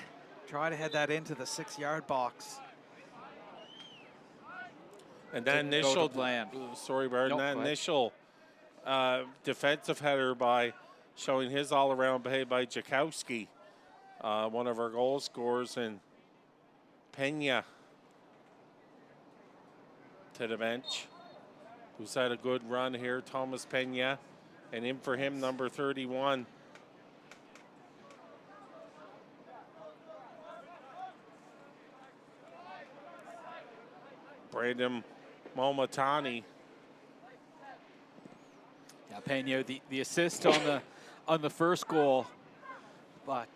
head that into the 6-yard box. And that initial land. Sorry, Barton. That initial defensive header by showing his all-around play by Jakowski, one of our goal scorers, and Pena to the bench, who's had a good run here. Thomas Pena, and in for him, number 31. Brandon Momatani. Yeah, Pena, the assist on the first goal, but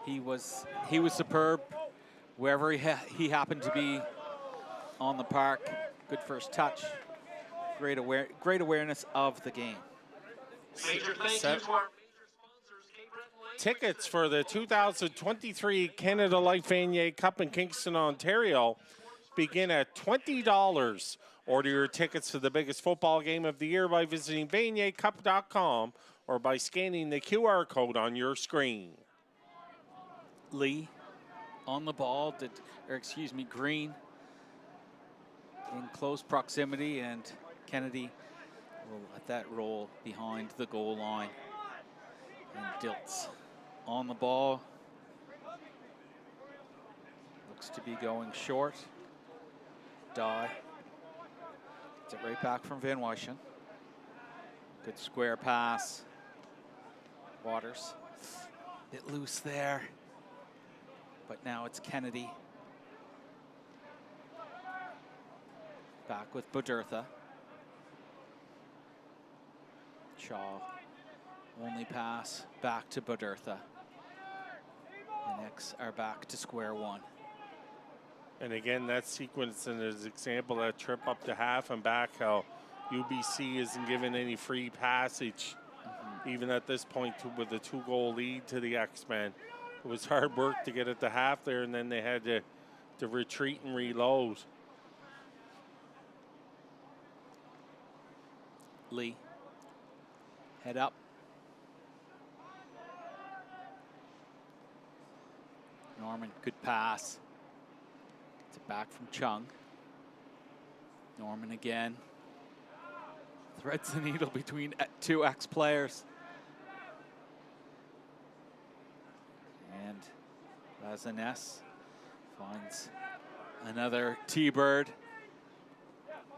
he was superb wherever he happened to be on the park. Good first touch. Great awareness of the game. Major thank you to our major sponsors, Tickets for the 2023 Canada Life Vanier Cup in Kingston, Ontario begin at $20. Order your tickets to the biggest football game of the year by visiting vaniercup.com or by scanning the QR code on your screen. Lee on the ball, Green in close proximity, and Kennedy will let that roll behind the goal line. And Diltz on the ball. Looks to be going short. Dye. Gets it right back from Van Wyschen. Good square pass. Waters. Bit loose there. But now it's Kennedy. Back with Badurtha. Shaw. Only pass back to Badurtha. The Knicks are back to square one. And again, that sequence and an example, that trip up to half and back, how UBC isn't given any free passage, even at this point with a 2-goal lead to the X-Men. It was hard work to get it to half there, and then they had to retreat and reload. Lee, head up. Norman, good pass. Gets it back from Chung. Norman again. Threads the needle between 2 ex-players. And Lazanes finds another T-Bird.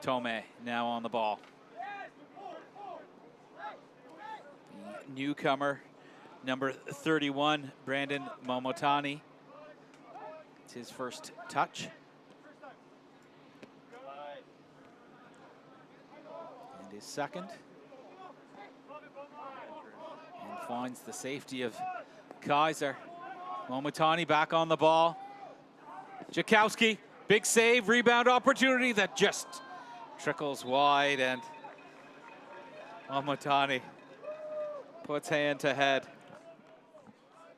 Tome now on the ball. The newcomer, number 31, Brandon Momotani. It's his first touch. And his second. finds the safety of Kaiser. Momitani back on the ball. Jakowski, big save, rebound opportunity that just trickles wide, and Momitani puts hand to head.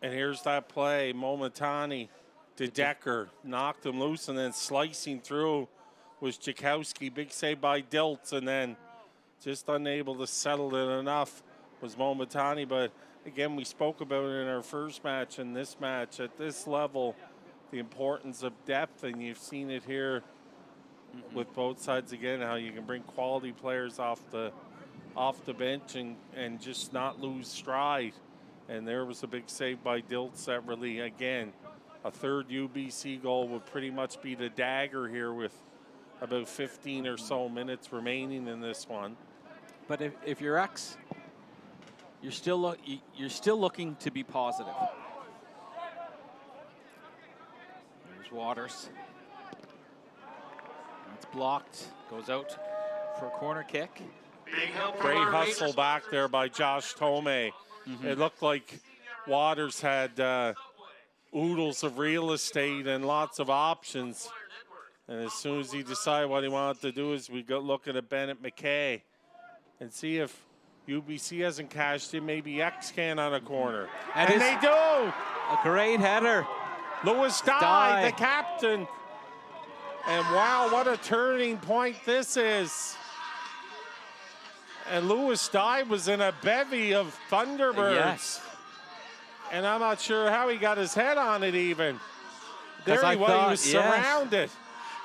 And here's that play. Momitani to Decker, knocked him loose, and then slicing through was Jakowski. Big save by Diltz, and then just unable to settle it enough was Momitani. But again, we spoke about it in our first match and this match. At this level, the importance of depth, and you've seen it here with both sides again, how you can bring quality players off the bench and just not lose stride. And there was a big save by Diltz that really, again, a third UBC goal would pretty much be the dagger here with about 15 or so minutes remaining in this one. But if you're X, you're still looking to be positive. There's Waters. That's blocked. Goes out for a corner kick. Great hustle back there by Josh Tomei. It looked like Waters had oodles of real estate and lots of options. And as soon as he decided what he wanted to do is we go looking at Bennett McKay and see if UBC hasn't cashed in, maybe X can on a corner. And they do! A great header. Lewis Dye, the captain. And wow, what a turning point this is. And Lewis Dye was in a bevy of Thunderbirds. Yes. And I'm not sure how he got his head on it even. There he was surrounded.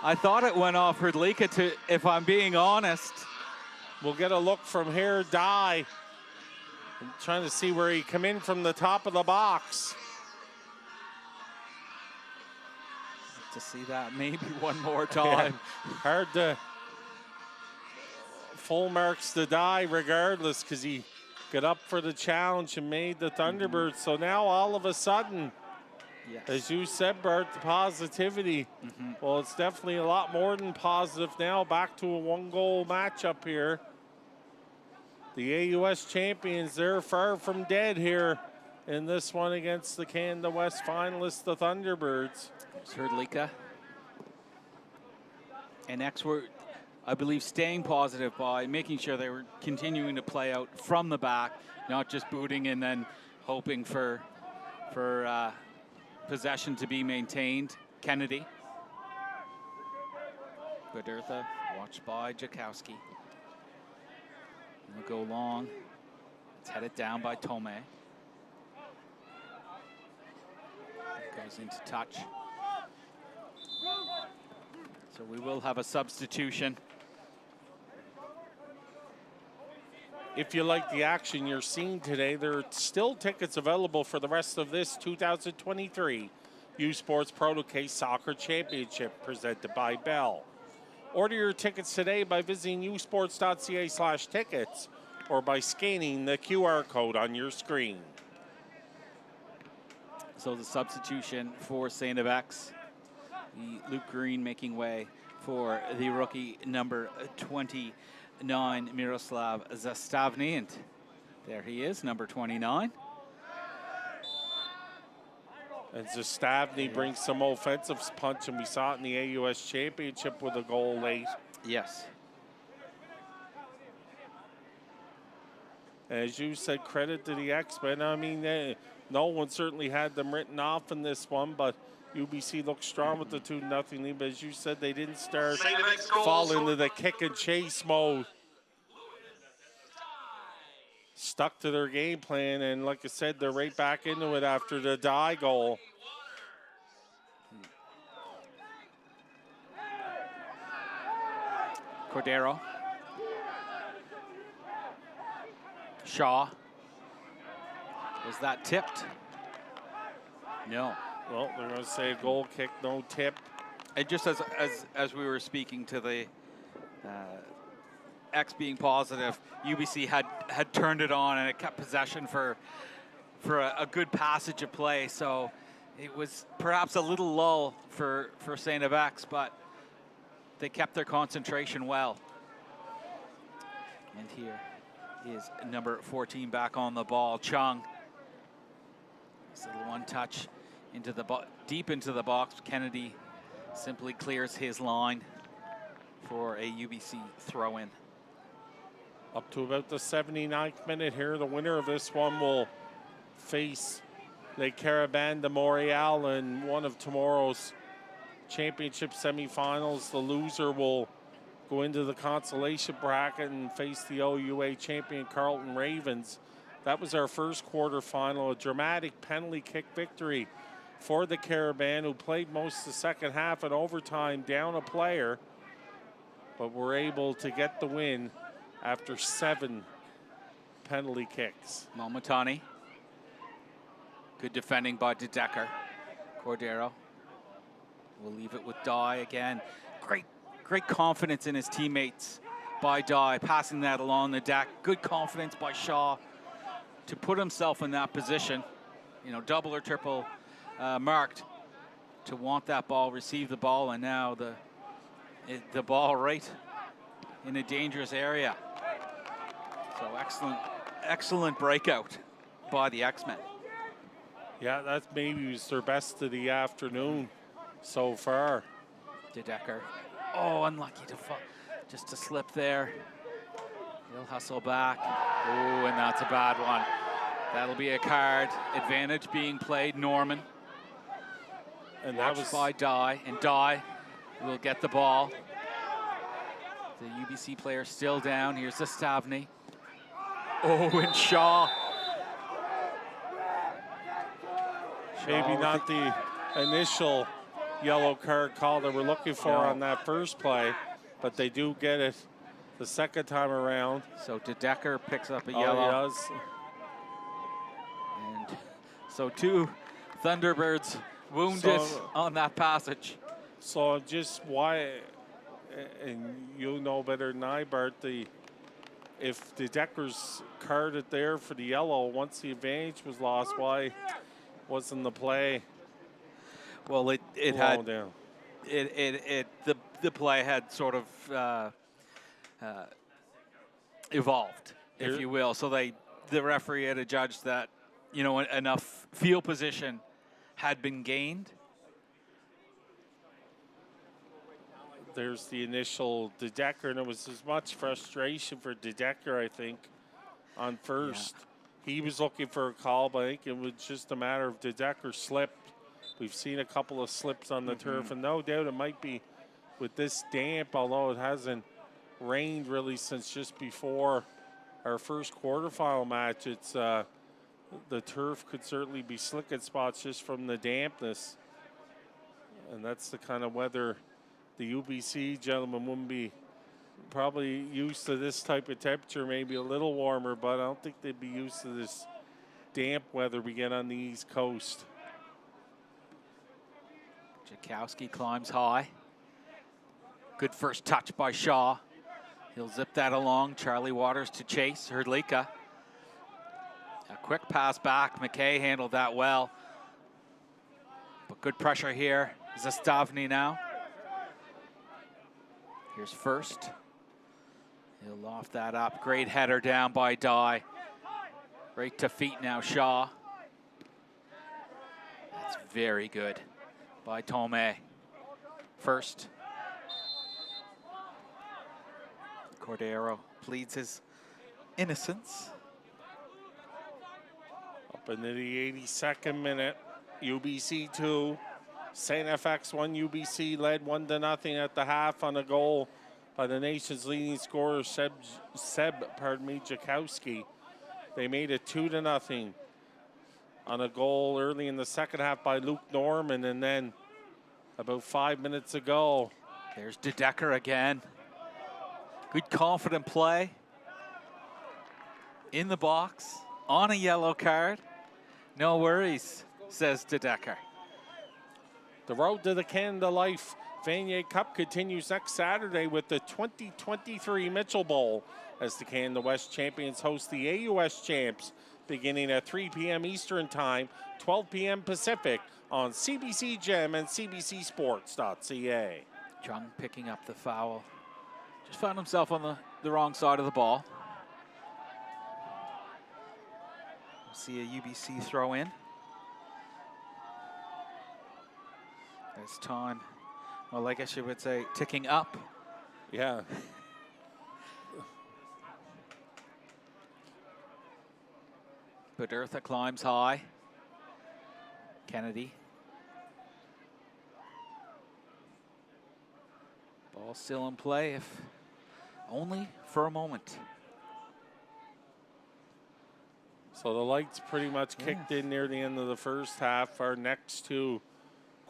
I thought it went off Hrdlicka, to, if I'm being honest. We'll get a look from here. Dye. I'm trying to see where he come in from the top of the box. To see that maybe one more time. Yeah, hard to... Full marks to Dye regardless, because he got up for the challenge and made the Thunderbirds. So now all of a sudden, as you said, Bart, the positivity, well, it's definitely a lot more than positive now. Back to a one-goal matchup here. The AUS champions, they're far from dead here in this one against the Canada West finalists, the Thunderbirds. It's Hrdlicka. And X were, I believe, staying positive by making sure they were continuing to play out from the back, not just booting and then hoping for possession to be maintained. Kennedy. Godertha, watched by Jakowski. It'll go long. It's headed down by Tomei. Goes into touch. So we will have a substitution. If you like the action you're seeing today, there are still tickets available for the rest of this 2023 U Sports Proto Case Soccer Championship presented by Bell. Order your tickets today by visiting usports.ca/tickets or by scanning the QR code on your screen. So the substitution for St. X, Luke Green making way for the rookie number 29, Miroslav Zastavny. And there he is, number 29. And Zastavny brings some offensive punch, and we saw it in the AUS Championship with a goal late. Yes. As you said, credit to the X-Men. I mean, no one certainly had them written off in this one, but UBC looked strong with the 2-0 lead. But as you said, they didn't fall into the kick and chase mode. Stuck to their game plan, and like I said, they're right back into it after the Dye goal. Cordero. Shaw. Was that tipped? No. Well, they're going to say goal kick, no tip. And just as we were speaking to the X being positive, UBC had turned it on and it kept possession for a good passage of play. So it was perhaps a little lull for St. X, but they kept their concentration well. And here is number 14 back on the ball, Chung. It's a little one touch into the deep into the box. Kennedy simply clears his line for a UBC throw-in. Up to about the 79th minute here. The winner of this one will face Le Carabin de Montréal in one of tomorrow's championship semifinals. The loser will go into the consolation bracket and face the OUA champion Carleton Ravens. That was our first quarterfinal, a dramatic penalty kick victory for the Carabin, who played most of the second half in overtime, down a player, but were able to get the win after 7 penalty kicks. Momatani. Good defending by De Decker. Cordero will leave it with Dye again. Great confidence in his teammates by Dye, passing that along the deck. Good confidence by Shaw to put himself in that position, you know, double or triple marked, to want that ball, receive the ball, and now the ball right in a dangerous area. So excellent breakout by the X-Men. Yeah, that's maybe was their best of the afternoon so far. De Decker. Oh, unlucky just to slip there. He'll hustle back. Oh, and that's a bad one. That'll be a card. Advantage being played, Norman. And that Watched was by Dye, and Dye will get the ball. The UBC player still down. Here's the Stavny. Oh, and Shaw. Maybe not the initial yellow card call that we're looking for on that first play, but they do get it the second time around. So De Decker picks up a Oh, yellow. he does. And so 2 Thunderbirds wounded on that passage. So just why, and you'll know better than I, Bart, if De Decker's carded there for the yellow, once the advantage was lost, why wasn't the play? Well, it had down. The play had sort of evolved, if you will. So the referee had adjudged that, you know, enough field position had been gained. There's the initial De Decker, and it was as much frustration for De Decker, I think, on first. Yeah. He was looking for a call, but I think it was just a matter of De Decker slipped. We've seen a couple of slips on the turf, and no doubt it might be with this damp, although it hasn't rained really since just before our first quarterfinal match. It's the turf could certainly be slick in spots just from the dampness, and that's the kind of weather the UBC gentlemen wouldn't be probably used to. This type of temperature, maybe a little warmer, but I don't think they'd be used to this damp weather we get on the East Coast. Jakowski climbs high. Good first touch by Shaw. He'll zip that along. Charlie Waters to chase. Hrdlicka. A quick pass back. McKay handled that well. But good pressure here. Zastavny now. Here's first. He'll loft that up. Great header down by Dye. Right to feet now, Shaw. That's very good by Tomei. First. Cordero pleads his innocence. Up into the 82nd minute. UBC 2. St. FX 1. UBC led 1-0 at the half on a goal by the nation's leading scorer, Seb Jakowski. They made it 2-0 on a goal early in the second half by Luke Norman, and then about 5 minutes ago. There's De Decker again. Good confident play. In the box, on a yellow card. No worries, says De Decker. The road to the Canada Life Vanier Cup continues next Saturday with the 2023 Mitchell Bowl as the Canada West champions host the AUS champs beginning at 3 p.m. Eastern Time, 12 p.m. Pacific on CBC Gem and cbcsports.ca. Jung picking up the foul. Just found himself on the wrong side of the ball. We'll see a UBC throw in. This time, well, I guess you would say ticking up. Yeah. Bedurtha climbs high. Kennedy. Ball still in play, if only for a moment. So the lights pretty much kicked in near the end of the first half. Our next two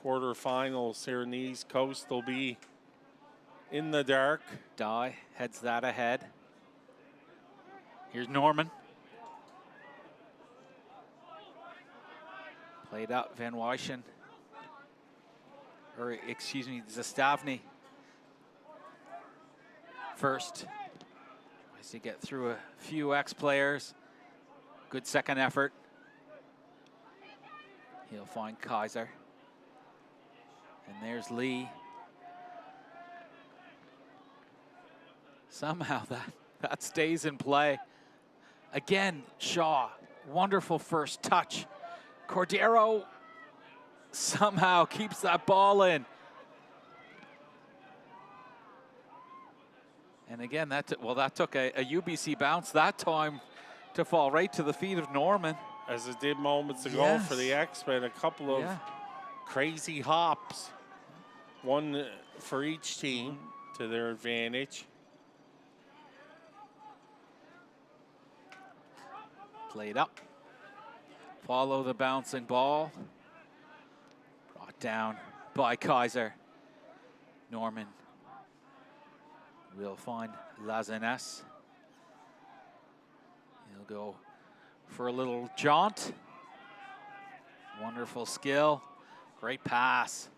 quarterfinals here in the East Coast will be in the dark. Dye heads that ahead. Here's Norman. Played up Van Wyschen. Or excuse me, Zastavny. First. As you get through a few ex-players. Good second effort. He'll find Kaiser. And there's Lee. Somehow that stays in play. Again, Shaw, wonderful first touch. Cordero somehow keeps that ball in. And again, that took a UBC bounce that time to fall right to the feet of Norman. As it did moments ago for the X-Men, a couple of crazy hops. One for each team to their advantage. Played up. Follow the bouncing ball. Brought down by Kaiser. Norman will find Lazanes. He'll go for a little jaunt. Wonderful skill. Great pass.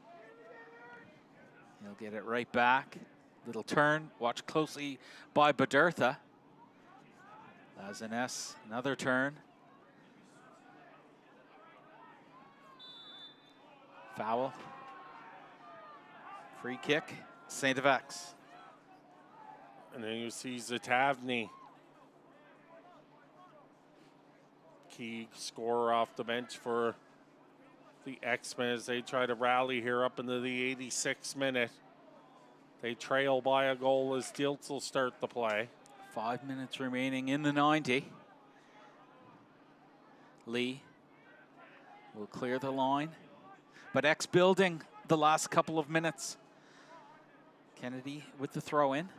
He'll get it right back. Little turn. Watch closely by Bedurtha. Lazanes, another turn. Foul. Free kick, St. FX. And then you see Zatavny. Key scorer off the bench for the X-Men as they try to rally here up into the 86th minute. They trail by a goal as Diltz will start the play. 5 minutes remaining in the 90. Lee will clear the line. But X building the last couple of minutes. Kennedy with the throw in.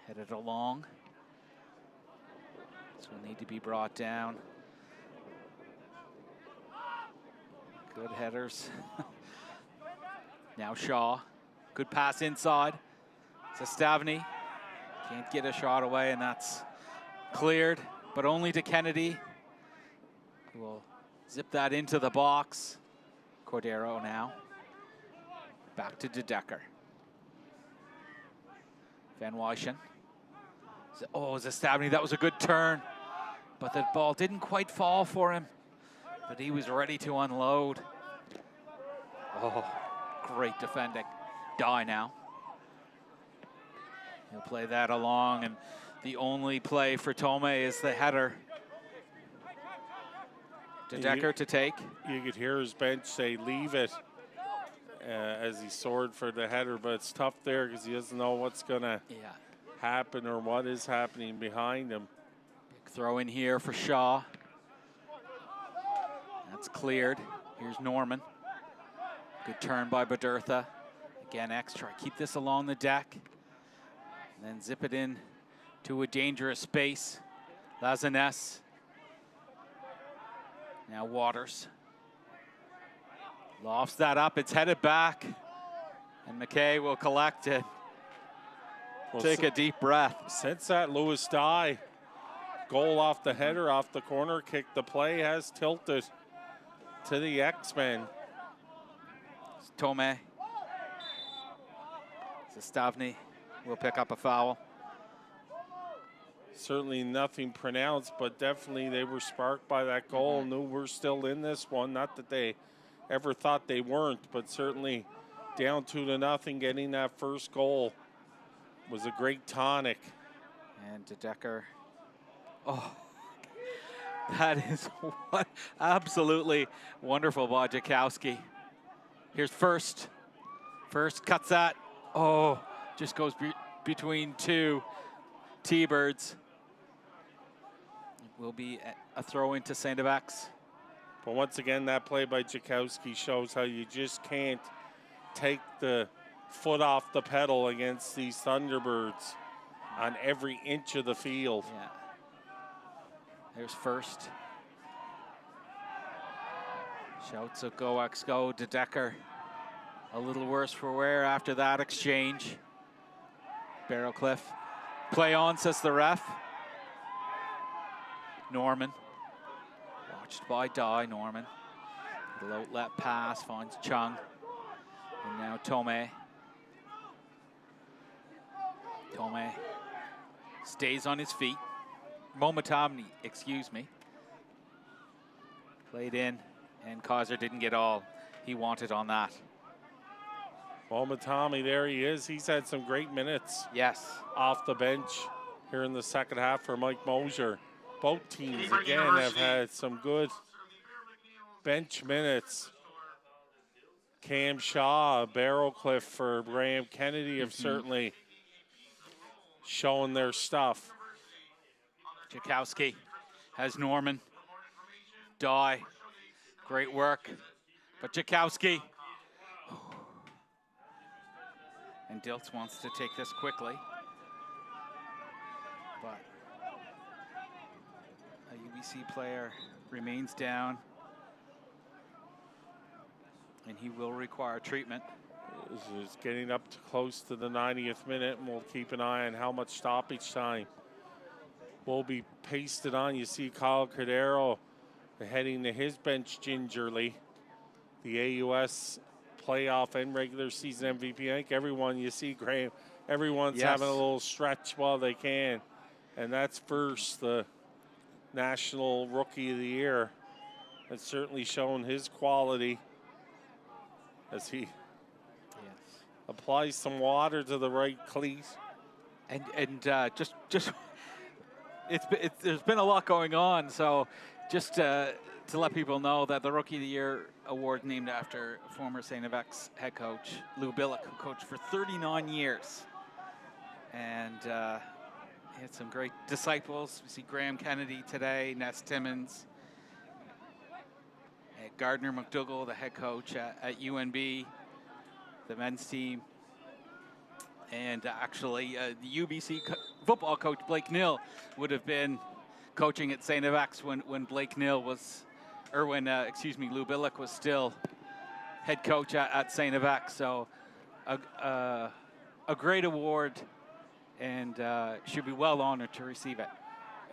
Headed along. This will need to be brought down. Good headers. Now Shaw. Good pass inside. Zastavny can't get a shot away, and that's cleared, but only to Kennedy, who will zip that into the box. Cordero now. Back to De Decker. Van Wyschen. Oh, Zastavny, that was a good turn, but the ball didn't quite fall for him, but he was ready to unload. Oh, great defending. Dye now. He'll play that along, and the only play for Tome is the header. De Decker to take. You could hear his bench say, leave it, as he soared for the header, but it's tough there because he doesn't know what's going to happen or what is happening behind him. Big throw in here for Shaw. That's cleared. Here's Norman. Good turn by Bedurtha. Again, X try to keep this along the deck. And then zip it in to a dangerous space. Lazanes. Now Waters. Lofts that up, it's headed back. And McKay will collect it. Well, take a deep breath. Since that Lewis Dye goal off the header, off the corner kick, the play has tilted to the X-Men. Tome. Zastavny will pick up a foul. Certainly nothing pronounced, but definitely they were sparked by that goal. Knew we're still in this one. Not that they ever thought they weren't, but certainly down 2-0, getting that first goal was a great tonic. And De Decker. Oh, That is absolutely wonderful by Jakowski. Here's First. First cuts that. Oh, just goes between two T-Birds. It will be a throw into St. X. But once again, that play by Jakowski shows how you just can't take the foot off the pedal against these Thunderbirds on every inch of the field. Yeah. There's First. Shouts of go X go to Decker. A little worse for wear after that exchange. Barrowcliff. Play on, says the ref. Norman. Watched by Dye, Norman. Little outlet pass, finds Chung. And now Tomei. Tomei stays on his feet. Momotomni, excuse me. Played in, and Kaiser didn't get all he wanted on that. Momotommi, there he is. He's had some great minutes. Yes. Off the bench here in the second half for Mike Mosier. Both teams, again, have had some good bench minutes. Cam Shaw, Barrowcliff for Graham Kennedy have certainly shown their stuff. Jakowski has Norman. Dye, great work. But Jakowski. And Diltz wants to take this quickly. But a UBC player remains down. And he will require treatment. This is getting up to close to the 90th minute, and we'll keep an eye on how much stoppage time will be pasted on. You see Kyle Cordero heading to his bench gingerly. The AUS playoff and regular season MVP. I think everyone, you see Graham, everyone's having a little stretch while they can. And that's First, the National Rookie of the Year. Has certainly shown his quality as he applies some water to the right cleat. And just there's been a lot going on, so just to let people know that the Rookie of the Year award named after former St. X head coach Lou Billick, who coached for 39 years. And he had some great disciples. We see Graham Kennedy today, Ness Timmons, Gardner McDougall, the head coach at UNB, the men's team. And actually, the UBC football coach, Blake Nill, would have been coaching at St. X when Blake Nill was, or when, Lou Billick was still head coach at St. X. So a great award, and should be well honored to receive it.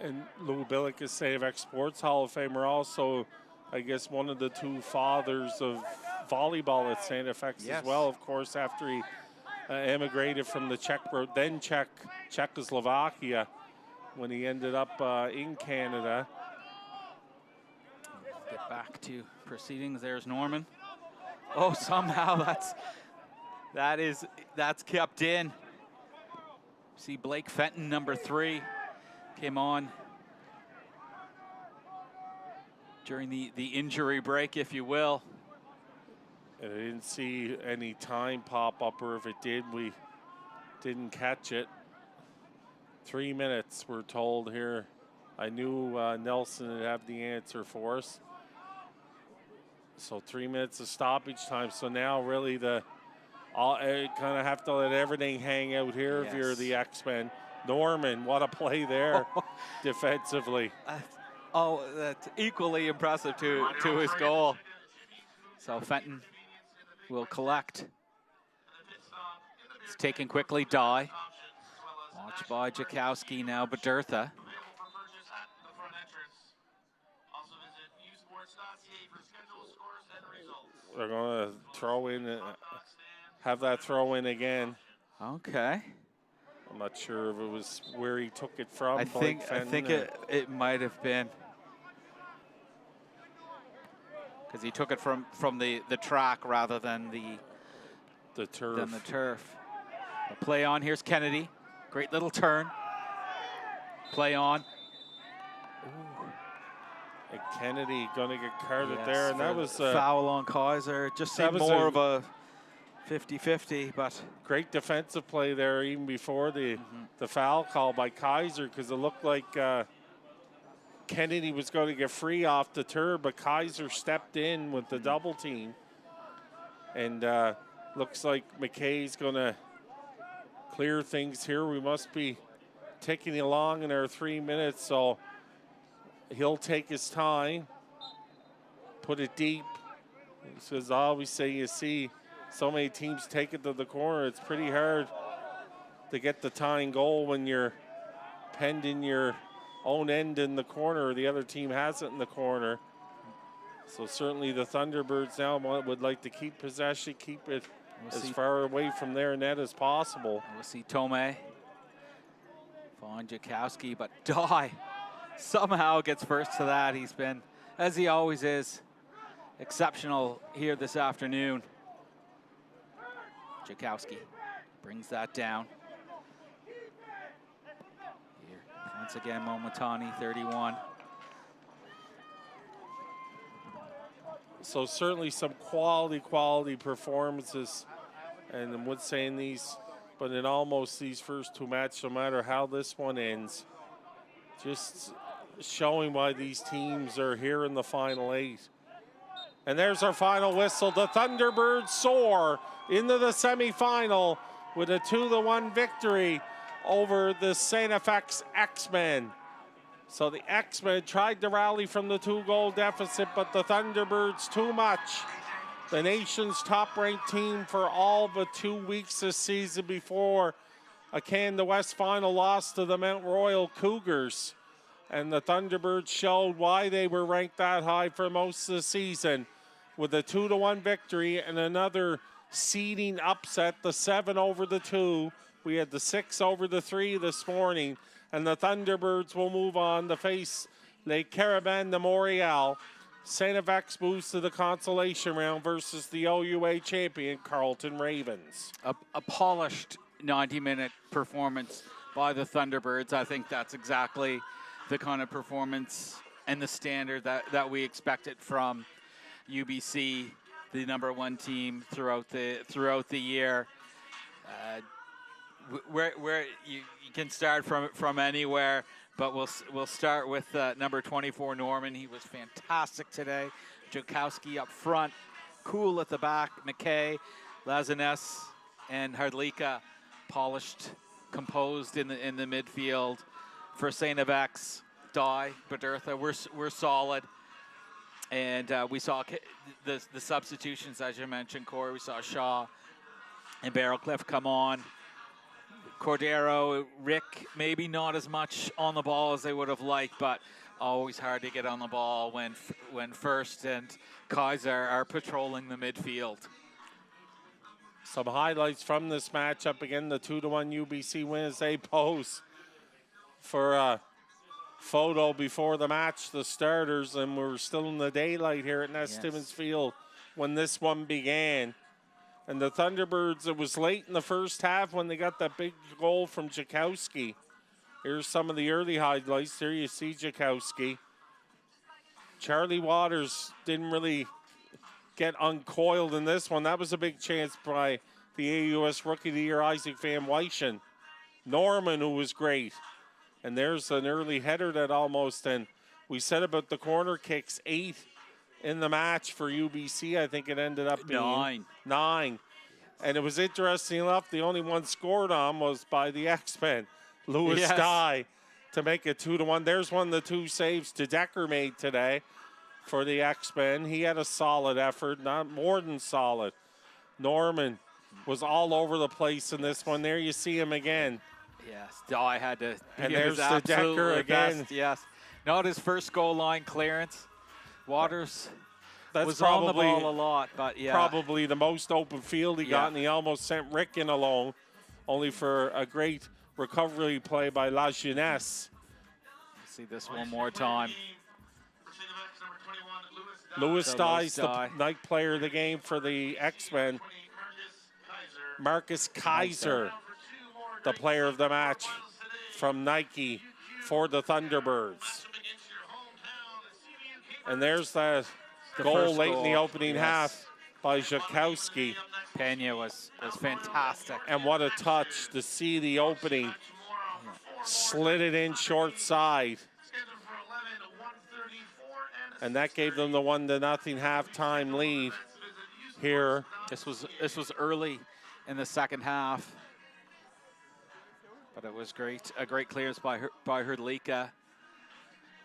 And Lou Billick is St. X Sports Hall of Famer, also, I guess, one of the two fathers of volleyball at St. FX as well, of course, after he emigrated from the Czechoslovakia when he ended up in Canada. Get back to proceedings. There's Norman. Oh, somehow that's kept in. See Blake Fenton, number 3, came on during the injury break, if you will. And I didn't see any time pop up, or if it did, we didn't catch it. 3 minutes, we're told here. I knew Nelson would have the answer for us. So 3 minutes of stoppage time. So now really I kind of have to let everything hang out here if you're the X-Men. Norman, what a play there defensively. That's equally impressive to his goal. So Fenton will collect. It's taken quickly, Dye. Watched by Jakowski, now Badurtha. They're going to throw in, have that throw in again. Okay. I'm not sure if it was where he took it from. I think it might have been. Because he took it from the track rather than the turf. A play on, here's Kennedy. Great little turn. Play on. Ooh. And Kennedy going to get carded Yes, there, and that was foul on Kaiser. Just seemed more of a 50-50, but great defensive play there even before the foul call by Kaiser, because it looked like Kennedy was going to get free off the turn, but Kaiser stepped in with the double team. And looks like McKay's going to clear things here. We must be ticking along in our 3 minutes, so he'll take his time, put it deep. As I always say, you see so many teams take it to the corner. It's pretty hard to get the tying goal when you're penned in your own end in the corner, or the other team has it in the corner. So certainly the Thunderbirds now would like to keep possession, keep it as far away from their net as possible. We'll see Tomei, Vaughn Jakowski, but Dye somehow gets first to that. He's been, as he always is, exceptional here this afternoon. Jakowski brings that down. Here, once again, Momentani, 31. So certainly some quality performances, and I'm saying these, but in almost these first two matches, no matter how this one ends, just showing why these teams are here in the final 8. And there's our final whistle. The Thunderbirds soar into the semifinal with a 2-1 victory over the St. FX X-Men. So the X-Men tried to rally from the 2-goal deficit, but the Thunderbirds too much. The nation's top-ranked team for all but 2 weeks this season before a Canada West final loss to the Mount Royal Cougars. And the Thunderbirds showed why they were ranked that high for most of the season with a 2-1 victory and another seeding upset, the 7 over the 2. We had the 6 over the 3 this morning. And the Thunderbirds will move on to face Les Carabins de Montréal. St. FX moves to the consolation round versus the OUA champion, Carleton Ravens. A polished 90-minute performance by the Thunderbirds. I think that's exactly the kind of performance and the standard that we expected from UBC, the #1 team throughout the year. Where you can start from anywhere, but we'll start with number 24 Norman. He was fantastic today. Jakowski up front, cool at the back. McKay, Lazanes, and Hardlika polished, composed in the midfield. For St. FX, Dye, Badertha, we're solid. And we saw the substitutions, as you mentioned, Corey. We saw Shaw and Barrowcliff come on. Cordero, Rick, maybe not as much on the ball as they would have liked, but always hard to get on the ball when First and Kaiser are patrolling the midfield. Some highlights from this matchup. Again, the 2-1 UBC win as they pose for a photo before the match, the starters, and we're still in the daylight here at Ness Timmins Field when this one began. And the Thunderbirds, it was late in the first half when they got that big goal from Jakowski. Here's some of the early highlights. There you see Jakowski. Charlie Waters didn't really get uncoiled in this one. That was a big chance by the AUS Rookie of the Year, Isaac Van Wyschen. Norman, who was great. And there's an early header that almost, and we said about the corner kicks, 8 in the match for UBC. I think it ended up being 9. And it was interesting enough, the only one scored on was by the X-Men, Louis Dye, to make it 2-1. There's one of the 2 saves Decker made today for the X-Men. He had a solid effort, not more than solid. Norman was all over the place in this one. There you see him again. Yes, Dye had to. And there's the Decker again. Best, yes, not his first goal line clearance. Waters was probably on the ball a lot, but yeah. Probably the most open field he got, and he almost sent Rick in alone, only for a great recovery play by La Jeunesse. See this one more time. Louis Dye's the night player of the game for the X-Men. Marcus Kaiser, the player of the match from Nike for the Thunderbirds. And there's that goal first late in the goal, opening yes. half by Jakowski. Pena was fantastic. And what a touch to see the opening. Slid it in short side. And that gave them the 1-0 halftime lead here. This was early in the second half. But it was great. A great clearance by Hrdlicka.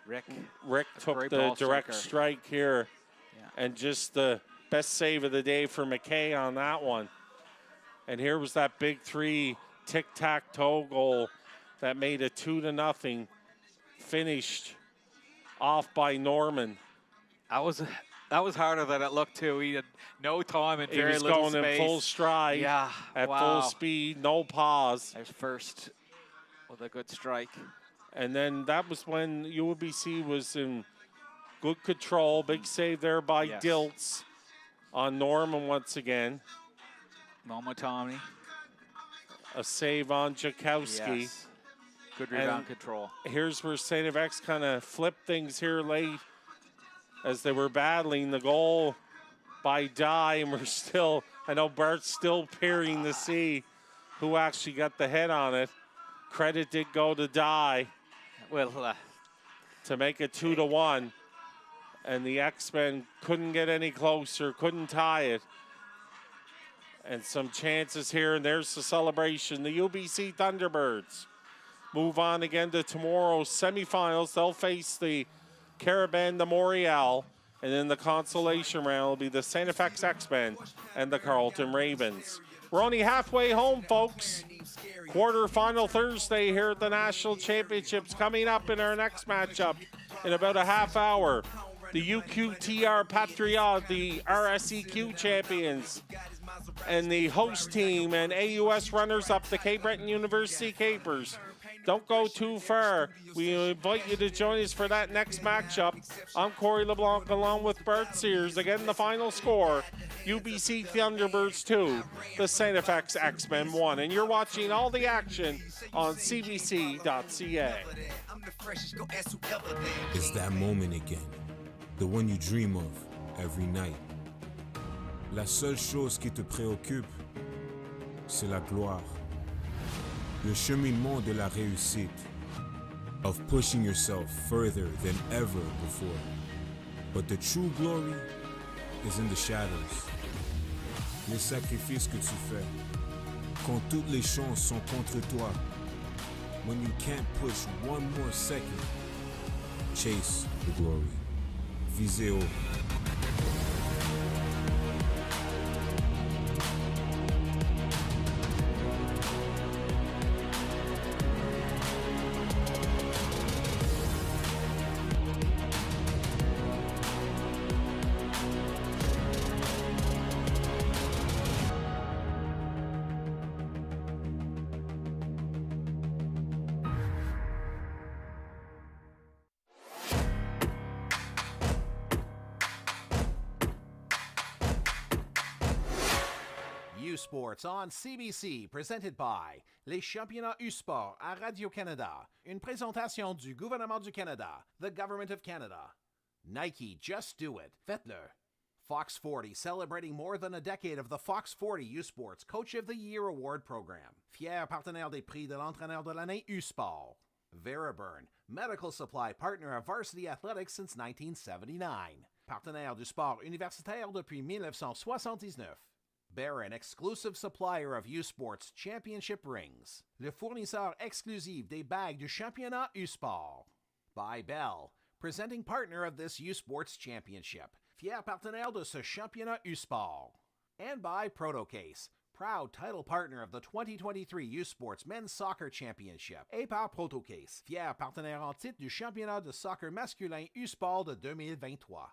Rick took the direct strike here. Yeah. And just the best save of the day for McKay on that one. And here was that big 3 tic-tac-toe goal that made it 2-0, finished off by Norman. That was harder than it looked too. He had no time and very little space. He was going in full stride. Yeah, at full speed, no pause. There's first with a good strike. And then that was when UBC was in good control. Big save there by Diltz on Norman once again. Momotani. A save on Jakowski. Yes. Good rebound control. Here's where St. FX kind of flipped things here late as they were battling the goal by Dye, and we're still, I know Bart's still peering to see who actually got the head on it. Credit did go to Dye. Well, to make it 2-1, and the X-Men couldn't get any closer, couldn't tie it. And some chances here, and there's the celebration. The UBC Thunderbirds move on again to tomorrow's semifinals. They'll face the Carabin de Montreal, and in the consolation round will be the St. FX X-Men and the Carleton Ravens. We're only halfway home, folks. Quarterfinal Thursday here at the National Championships coming up in our next matchup in about a half hour. The UQTR Patriot, the RSEQ champions, and the host team and AUS runners-up, the Cape Breton University Capers. Don't go too far. We invite you to join us for that next matchup. I'm Corey LeBlanc along with Bert Sears. Again, the final score, UBC Thunderbirds 2, the St. FX X-Men 1. And you're watching all the action on cbc.ca. It's that moment again, the one you dream of every night. La seule chose qui te préoccupe, c'est la gloire. Le cheminement de la réussite, of pushing yourself further than ever before. But the true glory is in the shadows. Les sacrifices que tu fais, quand toutes les chances sont contre toi. When you can't push one more second, chase the glory. Visez haut. Sports on CBC, presented by les championnats U-Sport à Radio-Canada. Une présentation du gouvernement du Canada, the Government of Canada. Nike, just do it. Faites-le. Fox 40, celebrating more than a decade of the Fox 40 U-Sports Coach of the Year Award Program. Fier partenaire des prix de l'entraîneur de l'année U-Sport. Veriburn, medical supply partner of Varsity Athletics since 1979. Partenaire du sport universitaire depuis 1979. Barron, exclusive supplier of U-Sports championship rings. Le fournisseur exclusif des bagues du championnat U-Sport. By Bell, presenting partner of this U-Sports championship. Fier partenaire de ce championnat U-Sport. And by Protocase, proud title partner of the 2023 U-Sports Men's Soccer Championship. Et par Protocase, fier partenaire en titre du championnat de soccer masculin U-Sport de 2023.